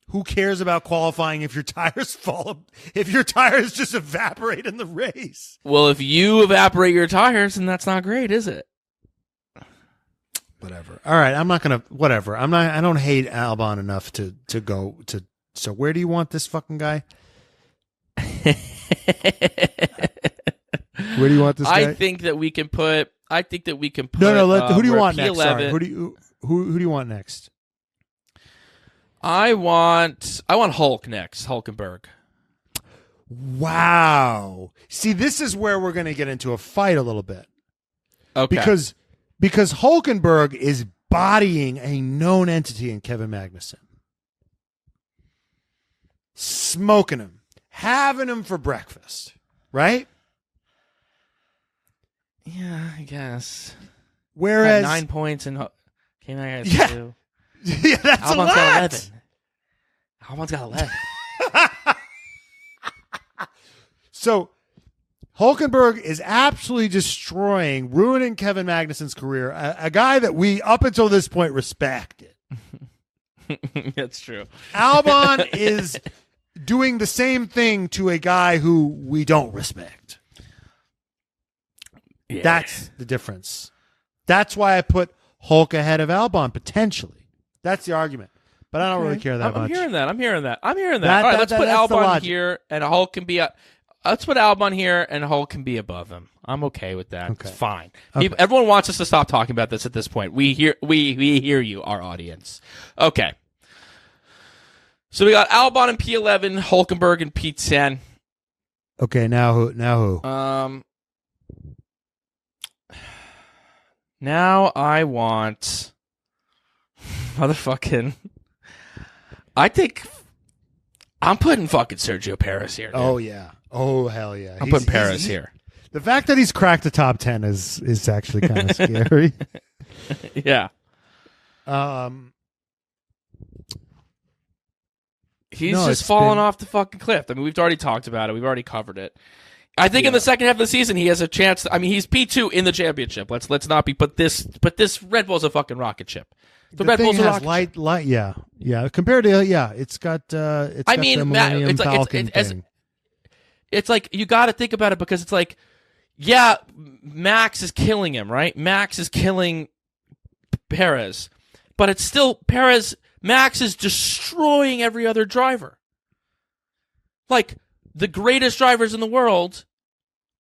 Who cares about qualifying if your tires if your tires just evaporate in the race? Well, if you evaporate your tires, then that's not great, is it? Whatever. All right, I'm not gonna. Whatever. I don't hate Albon enough to go to. So where do you want this fucking guy? Where do you want this guy? I think that we can put. No. Who do you want next? P11. Sorry. Who do you want next? I want Hulk next. Hulkenberg. Wow. See, this is where we're going to get into a fight a little bit. Okay. Because Hulkenberg is bodying a known entity in Kevin Magnussen. Smoking him. Having him for breakfast. Right? Yeah, I guess. Whereas 9 points and yeah. 2. Yeah, that's Albon's a lot. got 11. Albon's got 11. So Hulkenberg is absolutely ruining Kevin Magnussen's career, a guy that we, up until this point, respected. That's true. Albon is doing the same thing to a guy who we don't respect. Yeah. That's the difference. That's why I put Hulk ahead of Albon, potentially. That's the argument. But I don't really care that much. I'm hearing that. All right, let's put Albon here, and Hulk can be let's put Albon here, and Hulk can be above him. I'm okay with that. Okay. It's fine. Okay. Everyone wants us to stop talking about this at this point. We hear you, our audience. Okay. So we got Albon in P11, Hulkenberg in P10. Okay, now who? Now I want motherfucking. I think I'm putting fucking Sergio Perez here. Dude. Oh yeah. Oh hell yeah. I'm putting Perez here. The fact that he's cracked the top 10 is actually kind of scary. Yeah. He's just fallen off the fucking cliff. I mean, we've already talked about it. We've already covered it. I think in the second half of the season he has a chance. He's P2 in the championship. Let's not be. But this Red Bull's a fucking rocket ship. The Red Bull's a rocket ship. Yeah. Compared to it's got. The Millennium Falcon thing. It's like you got to think about it because it's like, yeah, Max is killing him, right? Max is killing Perez, but it's still Perez. Max is destroying every other driver. Like, the greatest drivers in the world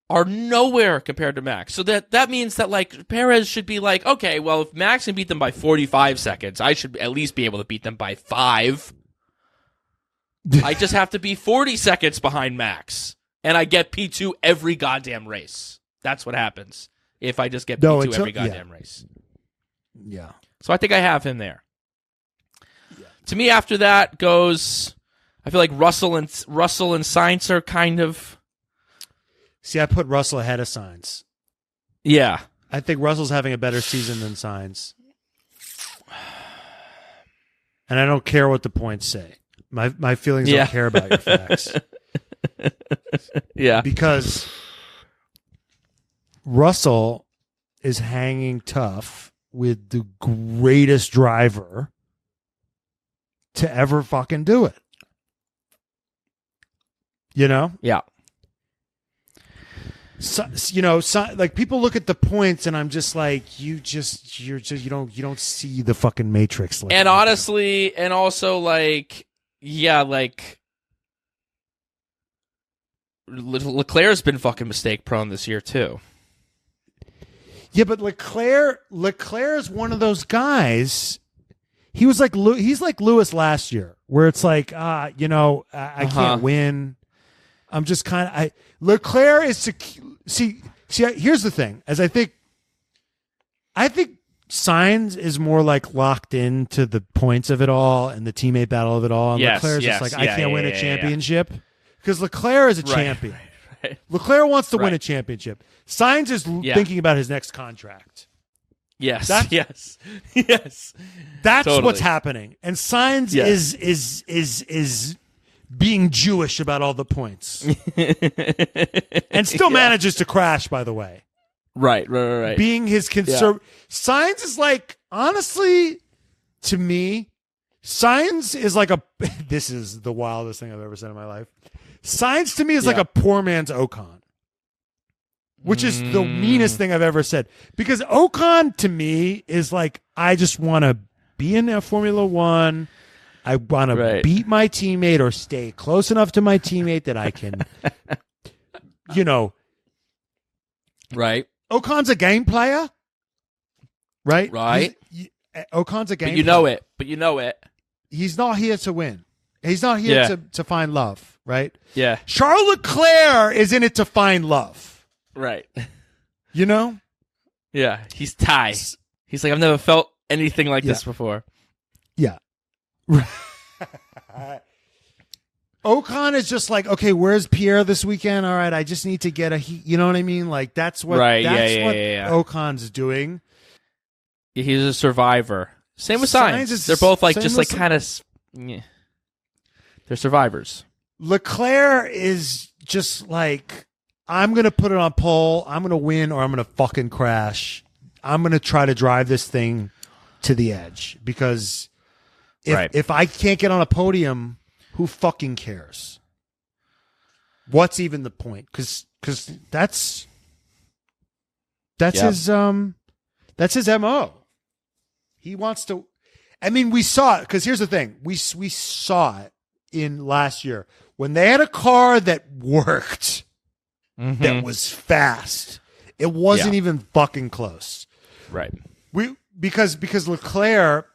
are nowhere compared to Max. So that means that, like, Perez should be like, okay, well, if Max can beat them by 45 seconds, I should at least be able to beat them by 5. I just have to be 40 seconds behind Max, and I get P2 every goddamn race. That's what happens if I just get P2 every goddamn race. Yeah. So I think I have him there. Yeah. To me, after that goes, I feel like Russell and Sainz are kind of. See, I put Russell ahead of Sainz. Yeah. I think Russell's having a better season than Sainz. And I don't care what the points say. My feelings don't care about your facts. Yeah. Because Russell is hanging tough with the greatest driver to ever fucking do it. You know? Yeah. So, like people look at the points, and I'm just like, you don't see the fucking matrix. And honestly, and also like, yeah, like Leclerc's been fucking mistake prone this year too. Yeah, but Leclerc is one of those guys. He's like Lewis last year, where it's like, I can't win. I'm just kind of Leclerc is see. Here's the thing, as I think Sainz is more like locked into the points of it all and the teammate battle of it all. And Leclerc is just like, I can't win a championship because Leclerc is a champion. Right. Leclerc wants to win a championship. Sainz is thinking about his next contract. Yes. Yes. That's totally what's happening. And Sainz is being Jewish about all the points. And still manages to crash, by the way. Right. Being his Sainz is like, honestly, to me, Sainz is like this is the wildest thing I've ever said in my life. Sainz to me is like a poor man's Ocon. Which is the meanest thing I've ever said. Because Ocon, to me, is like, I just want to be in a Formula One. I want to beat my teammate or stay close enough to my teammate that I can, Right. Ocon's a game player. Right? Right. Ocon's a game player. But you know it. He's not here to win. He's not here to find love. Right? Yeah. Charles Leclerc is in it to find love. Right. You know? Yeah. He's Thai. He's like, I've never felt anything like this before. Yeah. Ocon is just like, okay, where's Pierre this weekend? All right, I just need to get you know what I mean? Like that's what Ocon's doing. He's a survivor. Same with Sainz. They're both like just like kind of they're survivors. Leclerc is just like, I'm going to put it on pole, I'm going to win, or I'm going to fucking crash. I'm going to try to drive this thing to the edge because if I can't get on a podium, who fucking cares? What's even the point? Because that's his MO. He wants to. I mean, we saw it because here's the thing: we saw it in last year when they had a car that worked, that was fast. It wasn't even fucking close. Right. Because Leclerc,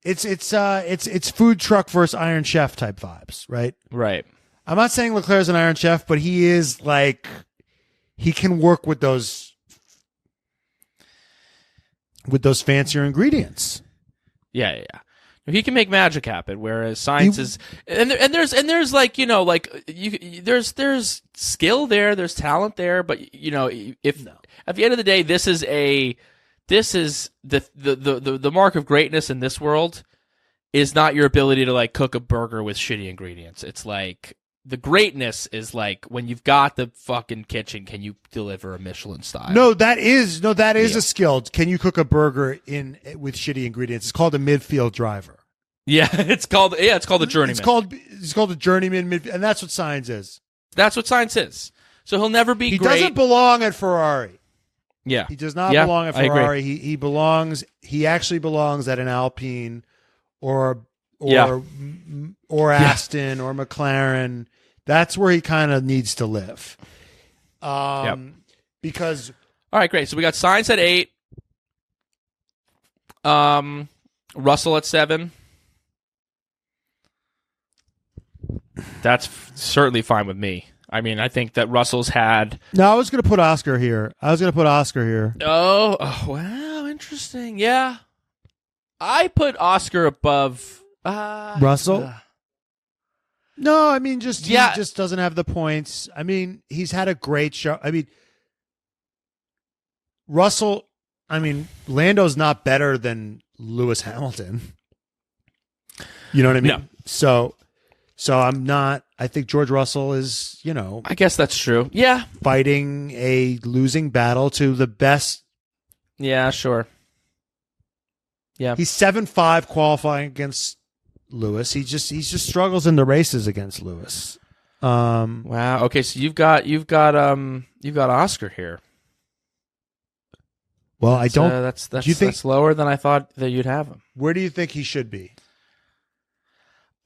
it's food truck versus Iron Chef type vibes, right? Right. I'm not saying Leclerc's an Iron Chef, but he is like, he can work with those fancier ingredients. Yeah. He can make magic happen, whereas Sainz is, and there's like, you know, like there's skill there, there's talent there, but you know, if at the end of the day, this is the mark of greatness in this world is not your ability to like cook a burger with shitty ingredients. It's like the greatness is like when you've got the fucking kitchen, can you deliver a Michelin style? No, that is a skill. Can you cook a burger with shitty ingredients? It's called a midfield driver. Yeah, it's called the journeyman. It's called a journeyman and that's what Sainz is. That's what Sainz is. So he'll never be great. He doesn't belong at Ferrari. Yeah. He does not belong at Ferrari. He actually belongs at an Alpine or Aston or McLaren. That's where he kind of needs to live. Because all right, great. So we got Sainz at 8. Russell at 7. That's certainly fine with me. I mean, I think that Russell's had... No, I was going to put Oscar here. Oh, wow, interesting. Yeah. I put Oscar above... Russell? No, I mean, he just doesn't have the points. I mean, he's had a great show. I mean, Lando's not better than Lewis Hamilton. You know what I mean? No. So I'm not. I think George Russell is, I guess that's true. Yeah. Fighting a losing battle to the best. Yeah, sure. Yeah. He's 7-5 qualifying against Lewis. He just struggles in the races against Lewis. Wow. Okay, so you've got Oscar here. Well, I don't. Do you think that's lower than I thought that you'd have him? Where do you think he should be?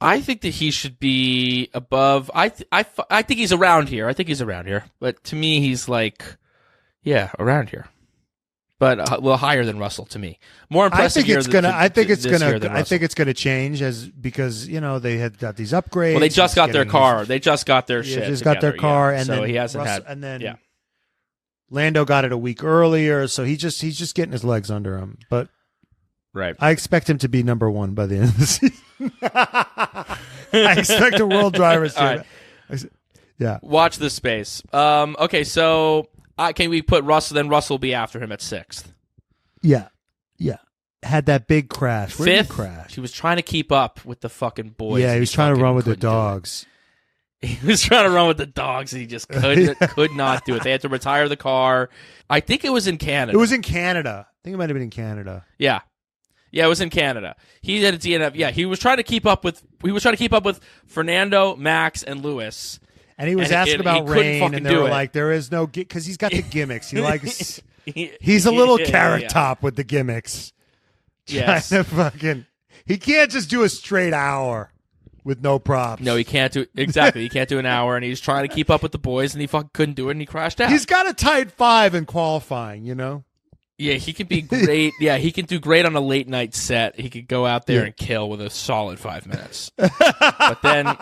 I think that he should be above. I think he's around here. But to me, he's like, around here. But a little higher than Russell to me. More impressive. I think it's gonna change because they had got these upgrades. Well, they just got their car. They just got their shit. Just got their car, and so then he hasn't Russell, had. And then Lando got it a week earlier, so he's just getting his legs under him. But right, I expect him to be number one by the end of the season. I expect a world driver. Right. Yeah. Watch this space. Okay, so can we put Russell? Then Russell will be after him at 6th. Yeah. Had that big crash. Where did 5th. he crash? He was trying to keep up with the fucking boys. Yeah, he was trying to run with the dogs. He was trying to run with the dogs, and he just could not do it. They had to retire the car. I think it was in Canada. It was in Canada. I think it might have been in Canada. Yeah, it was in Canada. He had a DNF. Yeah, he was trying to keep up with. He was trying to keep up with Fernando, Max, and Lewis. And he was asking about rain, and they were like, "There is no," because he's got the gimmicks. He likes. He's a little carrot top with the gimmicks. Yes. He can't just do a straight hour with no props. No, he can't do exactly. He can't do an hour, and he's trying to keep up with the boys, and he fucking couldn't do it, and he crashed out. He's got a tight 5 in qualifying, Yeah, he could be great. Yeah, he can do great on a late night set. He could go out there and kill with a solid 5 minutes. But then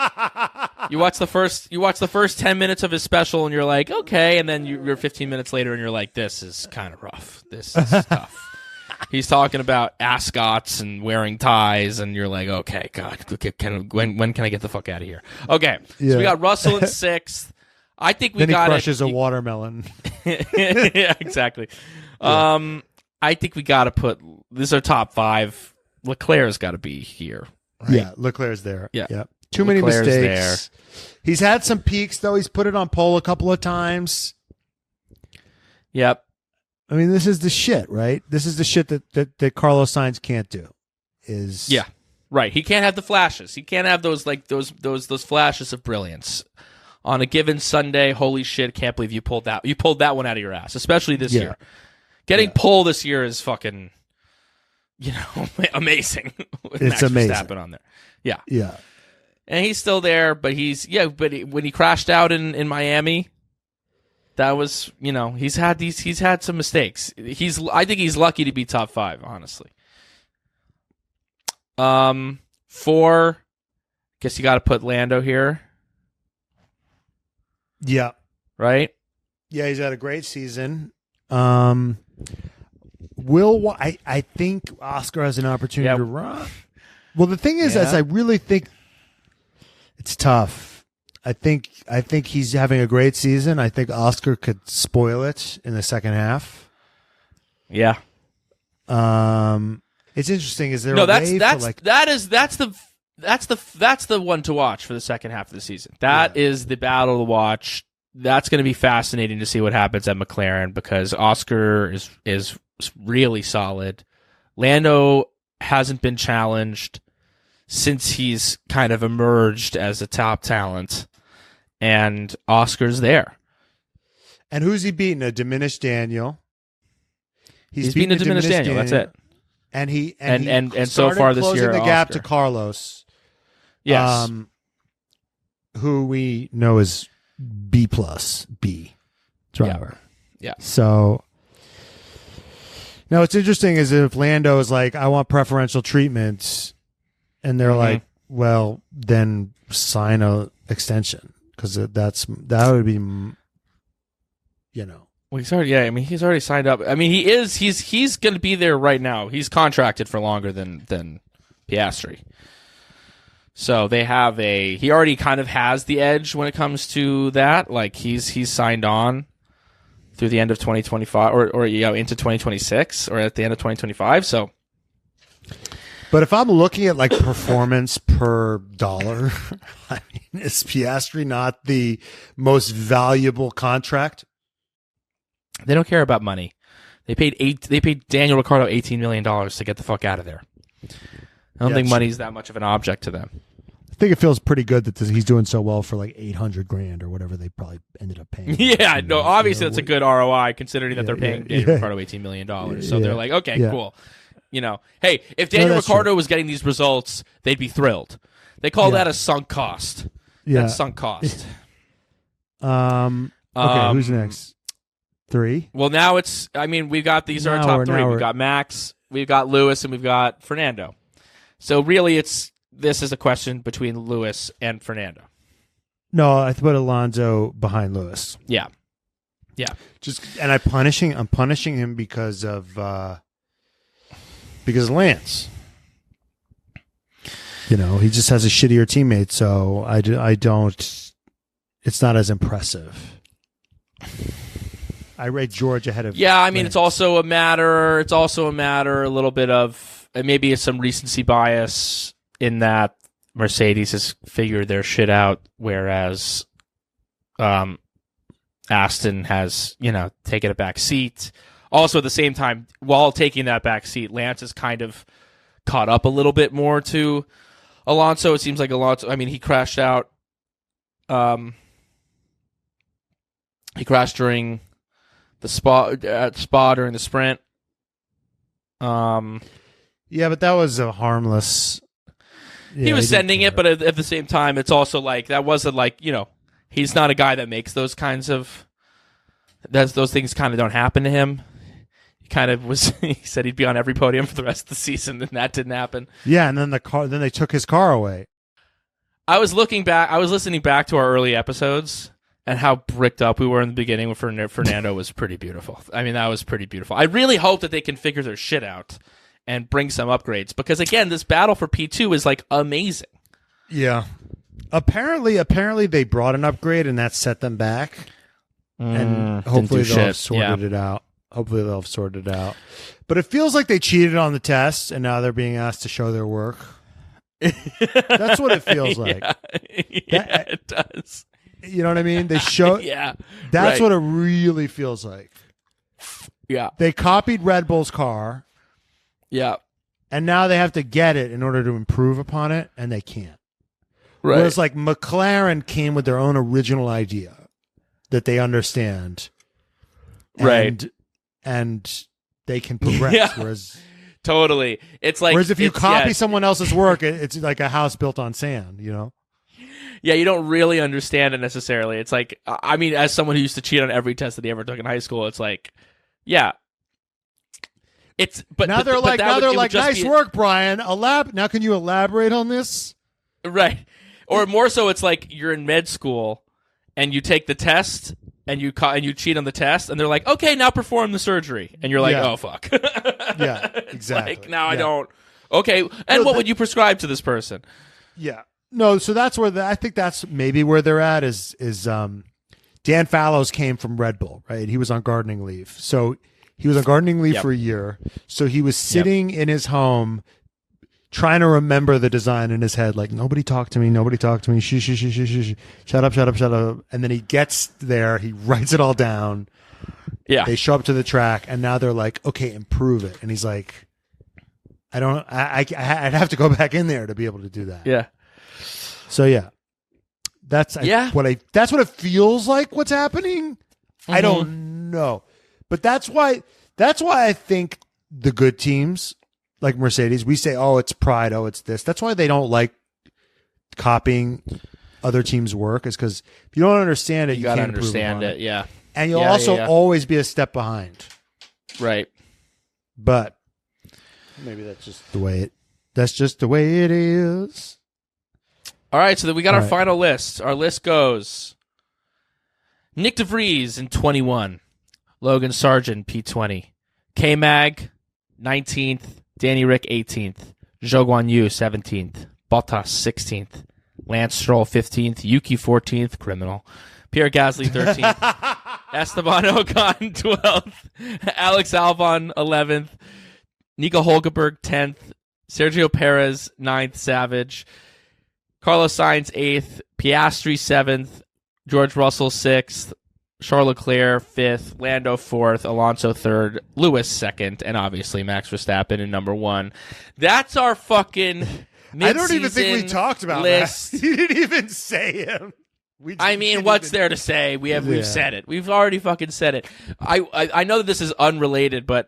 you watch the first 10 minutes of his special, and you're like, okay. And then you're 15 minutes later, and you're like, this is kind of rough. This is tough. He's talking about ascots and wearing ties, and you're like, okay, God, when can I get the fuck out of here? Okay, so we got Russell in 6th. I think we got it. Then he crushes a watermelon. Yeah, exactly. I think we got to put this is our top 5. Leclerc's got to be here. Right? Yeah, Leclerc's there. Yeah. Too many mistakes. He's had some peaks though. He's put it on pole a couple of times. Yep. I mean, this is the shit, right? This is the shit that Carlos Sainz can't do. Yeah, right. He can't have the flashes. He can't have those flashes of brilliance on a given Sunday. Holy shit! Can't believe you pulled that. You pulled that one out of your ass, especially this year. Getting pole this year is fucking, amazing. It's amazing. Verstappen on there. Yeah. Yeah. And he's still there, but when he crashed out in Miami. That was, he's had some mistakes. I think he's lucky to be top 5, honestly. 4, guess you got to put Lando here. Yeah. Right? Yeah, he's had a great season. I think Oscar has an opportunity to run. Well, the thing is, I really think it's tough. I think he's having a great season. I think Oscar could spoil it in the second half. Yeah. It's interesting. Is there that's the one to watch for the second half of the season. That is the battle to watch. That's going to be fascinating to see what happens at McLaren because Oscar is really solid. Lando hasn't been challenged since he's kind of emerged as a top talent. And Oscar's there. And who's he beating? A diminished Daniel. He's beaten a diminished Daniel. That's it. And he so far this year, closing the gap Oscar. to Carlos. Yes. Who we know is B+ driver. Yeah. So now what's interesting is if Lando is like, I want preferential treatment, and they're like, well, then sign a extension because that would be, Well, he's already signed up. I mean, he's going to be there right now. He's contracted for longer than Piastri. So they have he already kind of has the edge when it comes to that. Like he's signed on through the end of 2025 or into 2026 or at the end of 2025. So, but if I'm looking at like performance per dollar, I mean, is Piastri not the most valuable contract? They don't care about money. They paid Daniel Ricciardo $18 million to get the fuck out of there. I don't think money's that much of an object to them. I think it feels pretty good that he's doing so well for like $800,000 or whatever they probably ended up paying. Yeah, no, obviously that's a good ROI considering that they're paying Daniel Ricciardo $18 million. So they're like, okay, cool. Hey, if Daniel Ricciardo was getting these results, they'd be thrilled. They call that a sunk cost. Yeah. That's sunk cost. Okay, who's next? 3? Well, now we've got these are our top 3. We've got Max, we've got Lewis, and we've got Fernando. So really, this is a question between Lewis and Fernando. No, I put Alonso behind Lewis. Yeah. And I'm punishing him because of Lance. He just has a shittier teammate, so I don't. It's not as impressive. I rate George ahead of. Yeah, I mean, Lance. it's also a matter a little bit of maybe it's some recency bias in that Mercedes has figured their shit out, whereas Aston has, taken a back seat. Also, at the same time, while taking that back seat, Lance has kind of caught up a little bit more to Alonso. It seems like Alonso, he crashed out. He crashed during the Spa during the sprint. Yeah, but that was a harmless. Yeah, he was sending it, but at the same time, it's also like that wasn't like he's not a guy that makes those kinds of. Those things kind of don't happen to him. He kind of was. He said he'd be on every podium for the rest of the season, and that didn't happen. Yeah, and then then they took his car away. I was listening back to our early episodes. And how bricked up we were in the beginning with Fernando was pretty beautiful. That was pretty beautiful. I really hope that they can figure their shit out and bring some upgrades. Because, again, this battle for P2 is, amazing. Yeah. Apparently they brought an upgrade, and that set them back. And hopefully they'll have sorted it out. Hopefully they'll have sorted it out. But it feels like they cheated on the test, and now they're being asked to show their work. That's what it feels like. Yeah, it does. You know what I mean? They show. Yeah. That's what it really feels like. Yeah. They copied Red Bull's car. Yeah. And now they have to get it in order to improve upon it, and they can't. Right. Whereas McLaren came with their own original idea that they understand. Right. And they can progress. Yeah. Whereas totally. It's like if you copy someone else's work, it's like a house built on sand, Yeah, you don't really understand it necessarily. It's like, as someone who used to cheat on every test that he ever took in high school, it's like, yeah. Now they're like, nice work, Brian. Now can you elaborate on this? Right. Or more so, it's like you're in med school and you take the test and you cheat on the test, and they're like, okay, now perform the surgery, and you're like, oh fuck. Yeah, exactly. I don't. Okay, and what would you prescribe to this person? Yeah. No, so that's where I think that's maybe where they're at is Dan Fallows came from Red Bull, right? He was on gardening leave. So he was on gardening leave for a year. So he was sitting in his home trying to remember the design in his head, like, nobody talk to me, shut up. And then he gets there, he writes it all down. Yeah. They show up to the track, and now they're like, okay, improve it. And he's like, I'd have to go back in there to be able to do that. Yeah. So yeah, that's what it feels like. What's happening? I don't know, but that's why I think the good teams like Mercedes, we say, oh, it's pride, oh, it's this. That's why they don't like copying other teams' work, is because if you don't understand it, you gotta can't understand it. Yeah, and you'll also always be a step behind. Right, but maybe that's just the way it is. All right, so then we got All our right. final list. Our list goes Nyck de Vries in 21, Logan Sargeant P20, K-Mag 19th, Danny Rick 18th, Zhou Guanyu 17th, Bottas 16th, Lance Stroll 15th, Yuki 14th, criminal, Pierre Gasly 13th, Esteban Ocon 12th, Alex Albon 11th, Nico Hulkenberg 10th, Sergio Perez 9th, Savage, Carlos Sainz 8th, Piastri 7th, George Russell 6th, Charles Leclerc 5th, Lando 4th, Alonso 3rd, Lewis 2nd, and obviously Max Verstappen in number 1. That's our fucking mid-season I don't even think we talked about list. that. You didn't even say him. I mean, what's there to say? We've said it. We've already fucking said it. I know that this is unrelated, but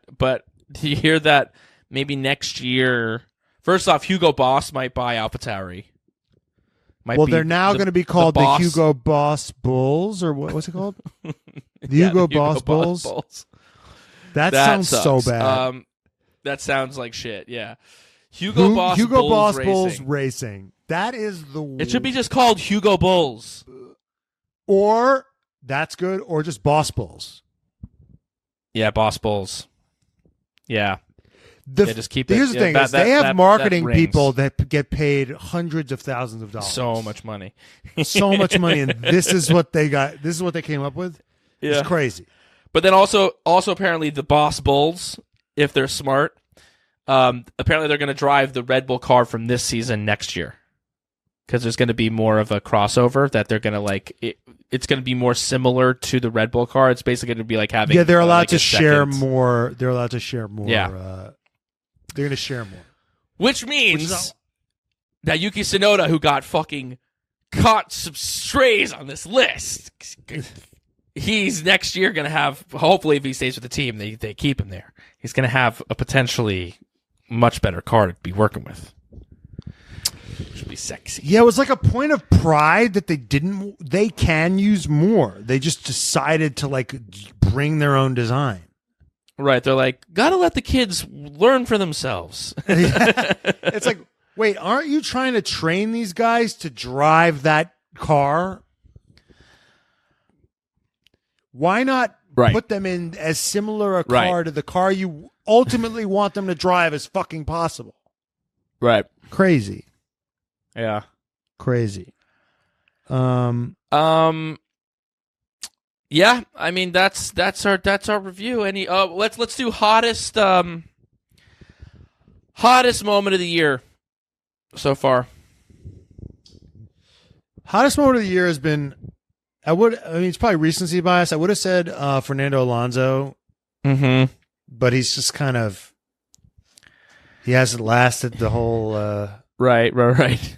do you hear that maybe next year? First off, Hugo Boss might buy AlphaTauri. Well, they're now going to be called the Hugo Boss Bulls, or what's it called? The Hugo Boss Bulls. That sounds sucks. so bad. That sounds like shit. Yeah, Hugo Boss Bulls Racing. That is the. It should be just called Hugo Bulls. Or that's good, or just Boss Bulls. Yeah, Boss Bulls. Yeah. Just keep it. Here's the thing: they have marketing people that get paid hundreds of thousands of dollars. So much money. So much money, and this is what they got. This is what they came up with. Yeah. It's crazy. But then also apparently the Boss Bulls, if they're smart, apparently they're going to drive the Red Bull car from this season next year, because there's going to be more of a crossover that they're going to it's going to be more similar to the Red Bull car. It's basically going to be like having they're allowed to share more. They're allowed to share more. Yeah. They're going to share more. Which means that Yuki Tsunoda, who got fucking caught some strays on this list, he's next year going to have, hopefully if he stays with the team, they keep him there. He's going to have a potentially much better car to be working with. Which would be sexy. Yeah, it was like a point of pride that they can use more. They just decided to bring their own design. Right, they're like, gotta let the kids learn for themselves. It's like, wait, aren't you trying to train these guys to drive that car? Why not put them in as similar a car to the car you ultimately want them to drive as fucking possible? Right. Crazy. Yeah. Crazy. Yeah, I mean that's our review. Any let's do hottest moment of the year so far. Hottest moment of the year has been it's probably recency bias. I would have said Fernando Alonso. Mm-hmm. But he's just he hasn't lasted the whole Right.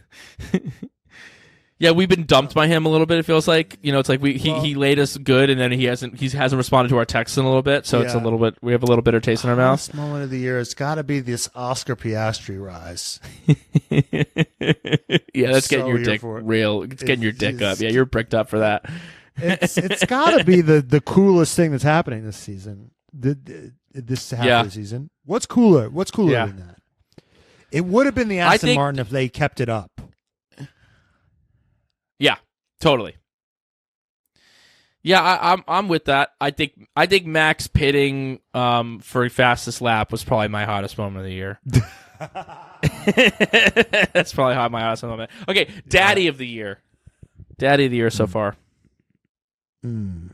Yeah, we've been dumped by him a little bit. It feels like, it's like he laid us good, and then he hasn't responded to our texts in a little bit. So it's a little bit. We have a little bitter taste in our mouth. Last moment of the year, it's got to be this Oscar Piastri rise. Yeah, that's getting your dick real. It's getting your dick up. Yeah, you're bricked up for that. It's got to be the coolest thing that's happening this season. This half of the season. What's cooler? What's cooler than that? It would have been the Aston Martin if they kept it up. Yeah, totally. Yeah, I'm with that. I think Max pitting for fastest lap was probably my hottest moment of the year. That's probably my hottest moment. Okay, Daddy of the year. Daddy of the year so far. To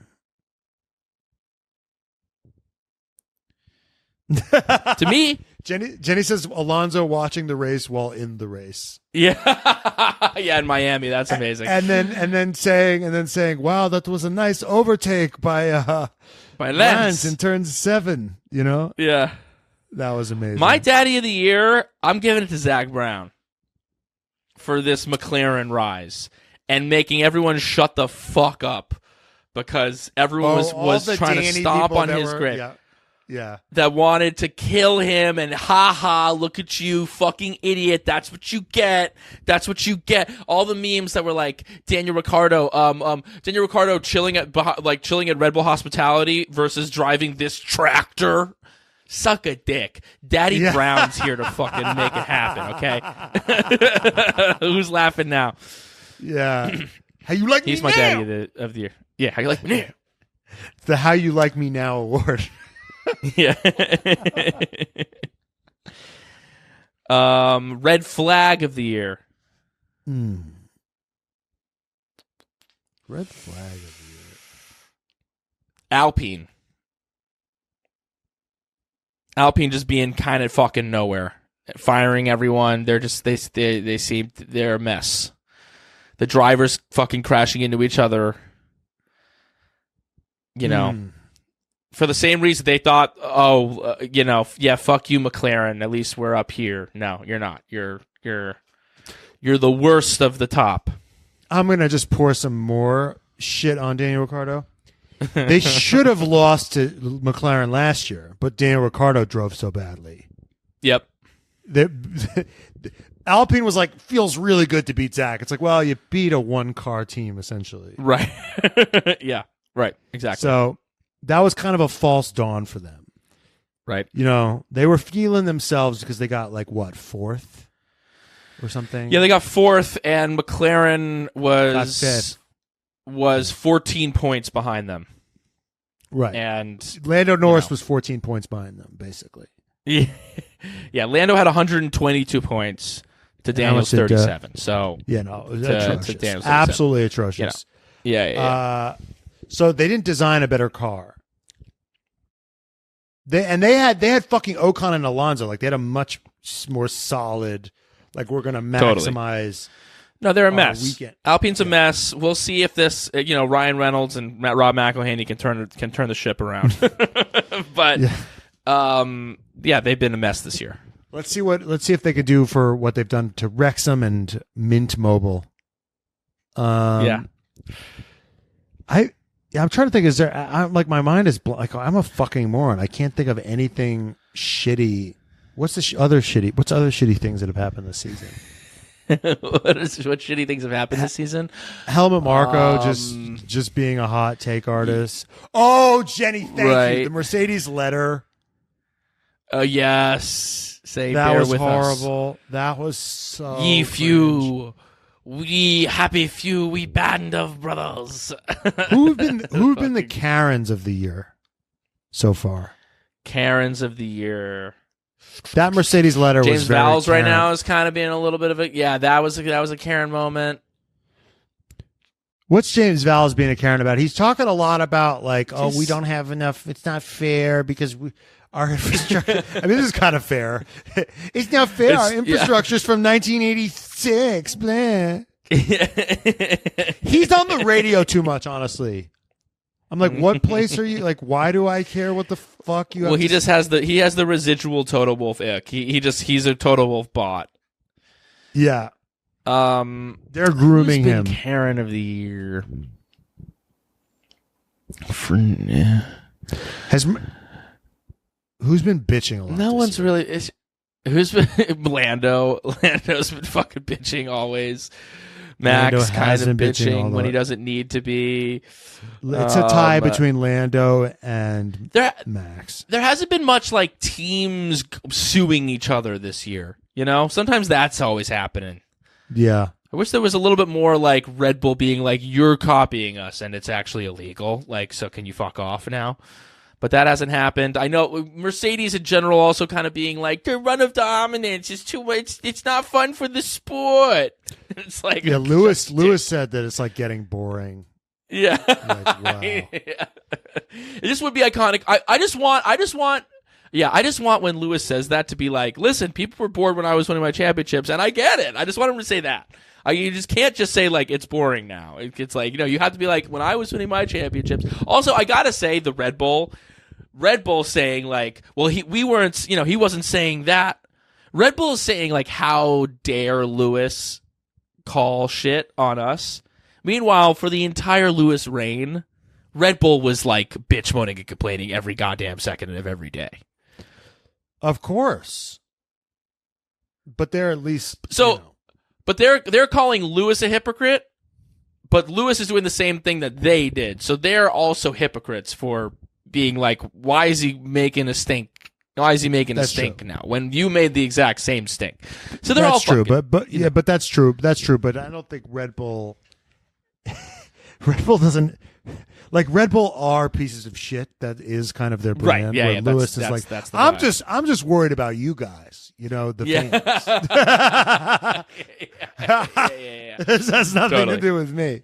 me, Jenny says Alonso watching the race while in the race. Yeah, yeah, in Miami, that's amazing. And then saying, "Wow, that was a nice overtake by Lance in turn 7." Yeah, that was amazing. My Daddy of the year, I'm giving it to Zach Brown for this McLaren rise and making everyone shut the fuck up because everyone was trying to stomp on his grave. Yeah. That wanted to kill him and look at you, fucking idiot. That's what you get. That's what you get. All the memes that were like Daniel Ricciardo chilling at Red Bull Hospitality versus driving this tractor. Suck a dick. Daddy Brown's here to fucking make it happen, okay? Who's laughing now? Yeah. How you like He's me my now? daddy of the year. Yeah, how you like me now? It's the How You Like Me Now award. Yeah. Red flag of the year. Red flag of the year. Alpine. Alpine just being kind of fucking nowhere, firing everyone. They're just they seem they're a mess. The drivers fucking crashing into each other. You know, for the same reason they thought, fuck you, McLaren. At least we're up here. No, you're not. You're the worst of the top. I'm gonna just pour some more shit on Daniel Ricciardo. They should have lost to McLaren last year, but Daniel Ricciardo drove so badly. Yep. Alpine was like, feels really good to beat Zach. It's like, well, you beat a one-car team, essentially. Right. Yeah. Right. Exactly. So that was kind of a false dawn for them. Right. You know, they were feeling themselves because they got like, what, fourth or something? Yeah, they got fourth, and McLaren was 14 points behind them. Right. And Lando Norris was 14 points behind them, basically. Yeah, Lando had 122 points to Daniel's 37. So yeah, no, it was atrocious. To Daniel's 37. Absolutely atrocious. You know, yeah. So they didn't design a better car. They had fucking Ocon and Alonso. Like they had a much more solid. Like we're gonna maximize. Totally. No, they're a mess. Weekend. Alpine's a mess. We'll see if this, Ryan Reynolds and Rob McElhenney can turn the ship around. But they've been a mess this year. Let's see if they could do for what they've done to Wrexham and Mint Mobile. I'm trying to think. Is there? I'm like my mind is like I'm a fucking moron. I can't think of anything shitty. What's other shitty things that have happened this season? What shitty things have happened this season? Helmut Marko just being a hot take artist. Oh, Jenny, thank you. The Mercedes letter. Oh yes, that bear was with horrible. Us. That was so. Ye few, we happy few, we band of brothers. Who've been the Karens of the year so far? Karens of the year. That Mercedes letter James was very Vowles Karen. right now is kind of being a little bit of a that was a Karen moment. What's James Vowles being a Karen about? He's talking a lot about like, we don't have enough. It's not fair because our infrastructure. I mean, this is kind of fair. It's not fair. Our infrastructure's from 1986. Blah. He's on the radio too much, honestly. I'm like, what place are you? Like, why do I care what the fuck you have? Well, he has the residual Total Wolf ick. He's a Total Wolf bot. Yeah. They're grooming him. Karen of the year. Who's been bitching a lot? No one's year? Really. Who's been Lando? Lando's been fucking bitching always. Max kind of bitching when he doesn't need to be. It's a tie between Lando and Max. There hasn't been much like teams suing each other this year. You know, sometimes that's always happening. Yeah. I wish there was a little bit more like Red Bull being like, you're copying us and it's actually illegal. Like, so can you fuck off now? But that hasn't happened. I know Mercedes in general also kind of being like, the run of dominance is too much. It's not fun for the sport. It's like, Lewis said that it's like getting boring. Yeah. Like, wow. Yeah. This would be iconic. I just want when Lewis says that to be like, listen, people were bored when I was winning my championships, and I get it. I just want him to say that. You just can't just say like it's boring now. It's like, you have to be like, when I was winning my championships. Also, I gotta say the Red Bull saying like, well, we weren't, he wasn't saying that. Red Bull is saying like, how dare Lewis call shit on us? Meanwhile, for the entire Lewis reign, Red Bull was like bitch moaning and complaining every goddamn second of every day. Of course, but they're at least But they're calling Lewis a hypocrite, but Lewis is doing the same thing that they did, so they're also hypocrites for being like, why is he making a stink Why is he making a That's stink true. now when you made the exact same stink? So they're all That's true, fucking, but that's true. That's true, but I don't think Red Bull doesn't like Red Bull are pieces of shit. That is kind of their brand. Right. Yeah, where yeah. Lewis That's, is like, that's the I'm vibe. just worried about you guys. You know, the fans. yeah. This has nothing Totally. to do with me.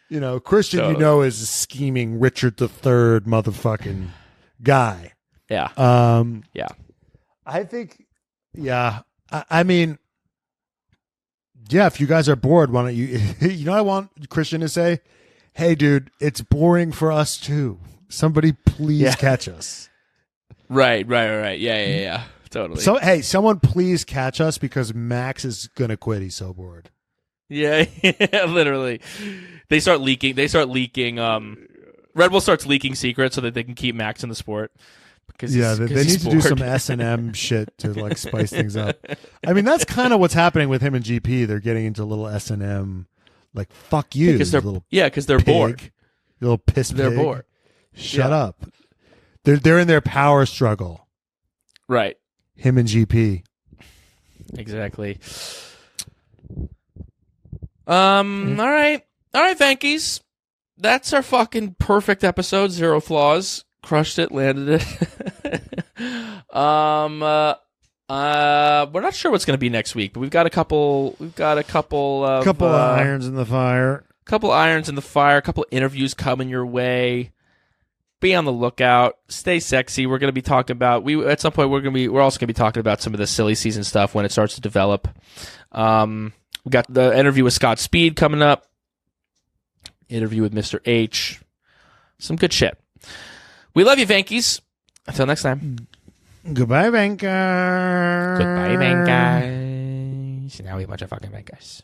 You know, Christian, Totally. you know, is a scheming Richard III motherfucking guy. Yeah. Yeah. I think, yeah. I mean, yeah, if you guys are bored, why don't you, you know what I want Christian to say? Hey, dude, it's boring for us too. Somebody please catch us. Right. Yeah. Totally. So, hey, someone please catch us because Max is going to quit. He's so bored. Yeah, literally. They start leaking. Red Bull starts leaking secrets so that they can keep Max in the sport. Because they need to do some S&M shit to like spice things up. I mean, that's kind of what's happening with him and GP. They're getting into a little S&M, like fuck you, because they're pig, bored. You little piss pig. They're bored. Shut up. They're in their power struggle. Right. Him and GP. Exactly. All right, Vankies. That's our fucking perfect episode. 0 flaws. Crushed it, landed it. We're not sure what's going to be next week, but we've got a couple of irons in the fire. Couple irons in the fire. A couple interviews coming your way. Be on the lookout. Stay sexy. We're going to be talking about at some point we're also going to be talking about some of the silly season stuff when it starts to develop. We got the interview with Scott Speed coming up. Interview with Mr. H. Some good shit. We love you, Vankies. Until next time. Goodbye, Vanker. Goodbye, Vankies. Now we have a bunch of fucking Vankies.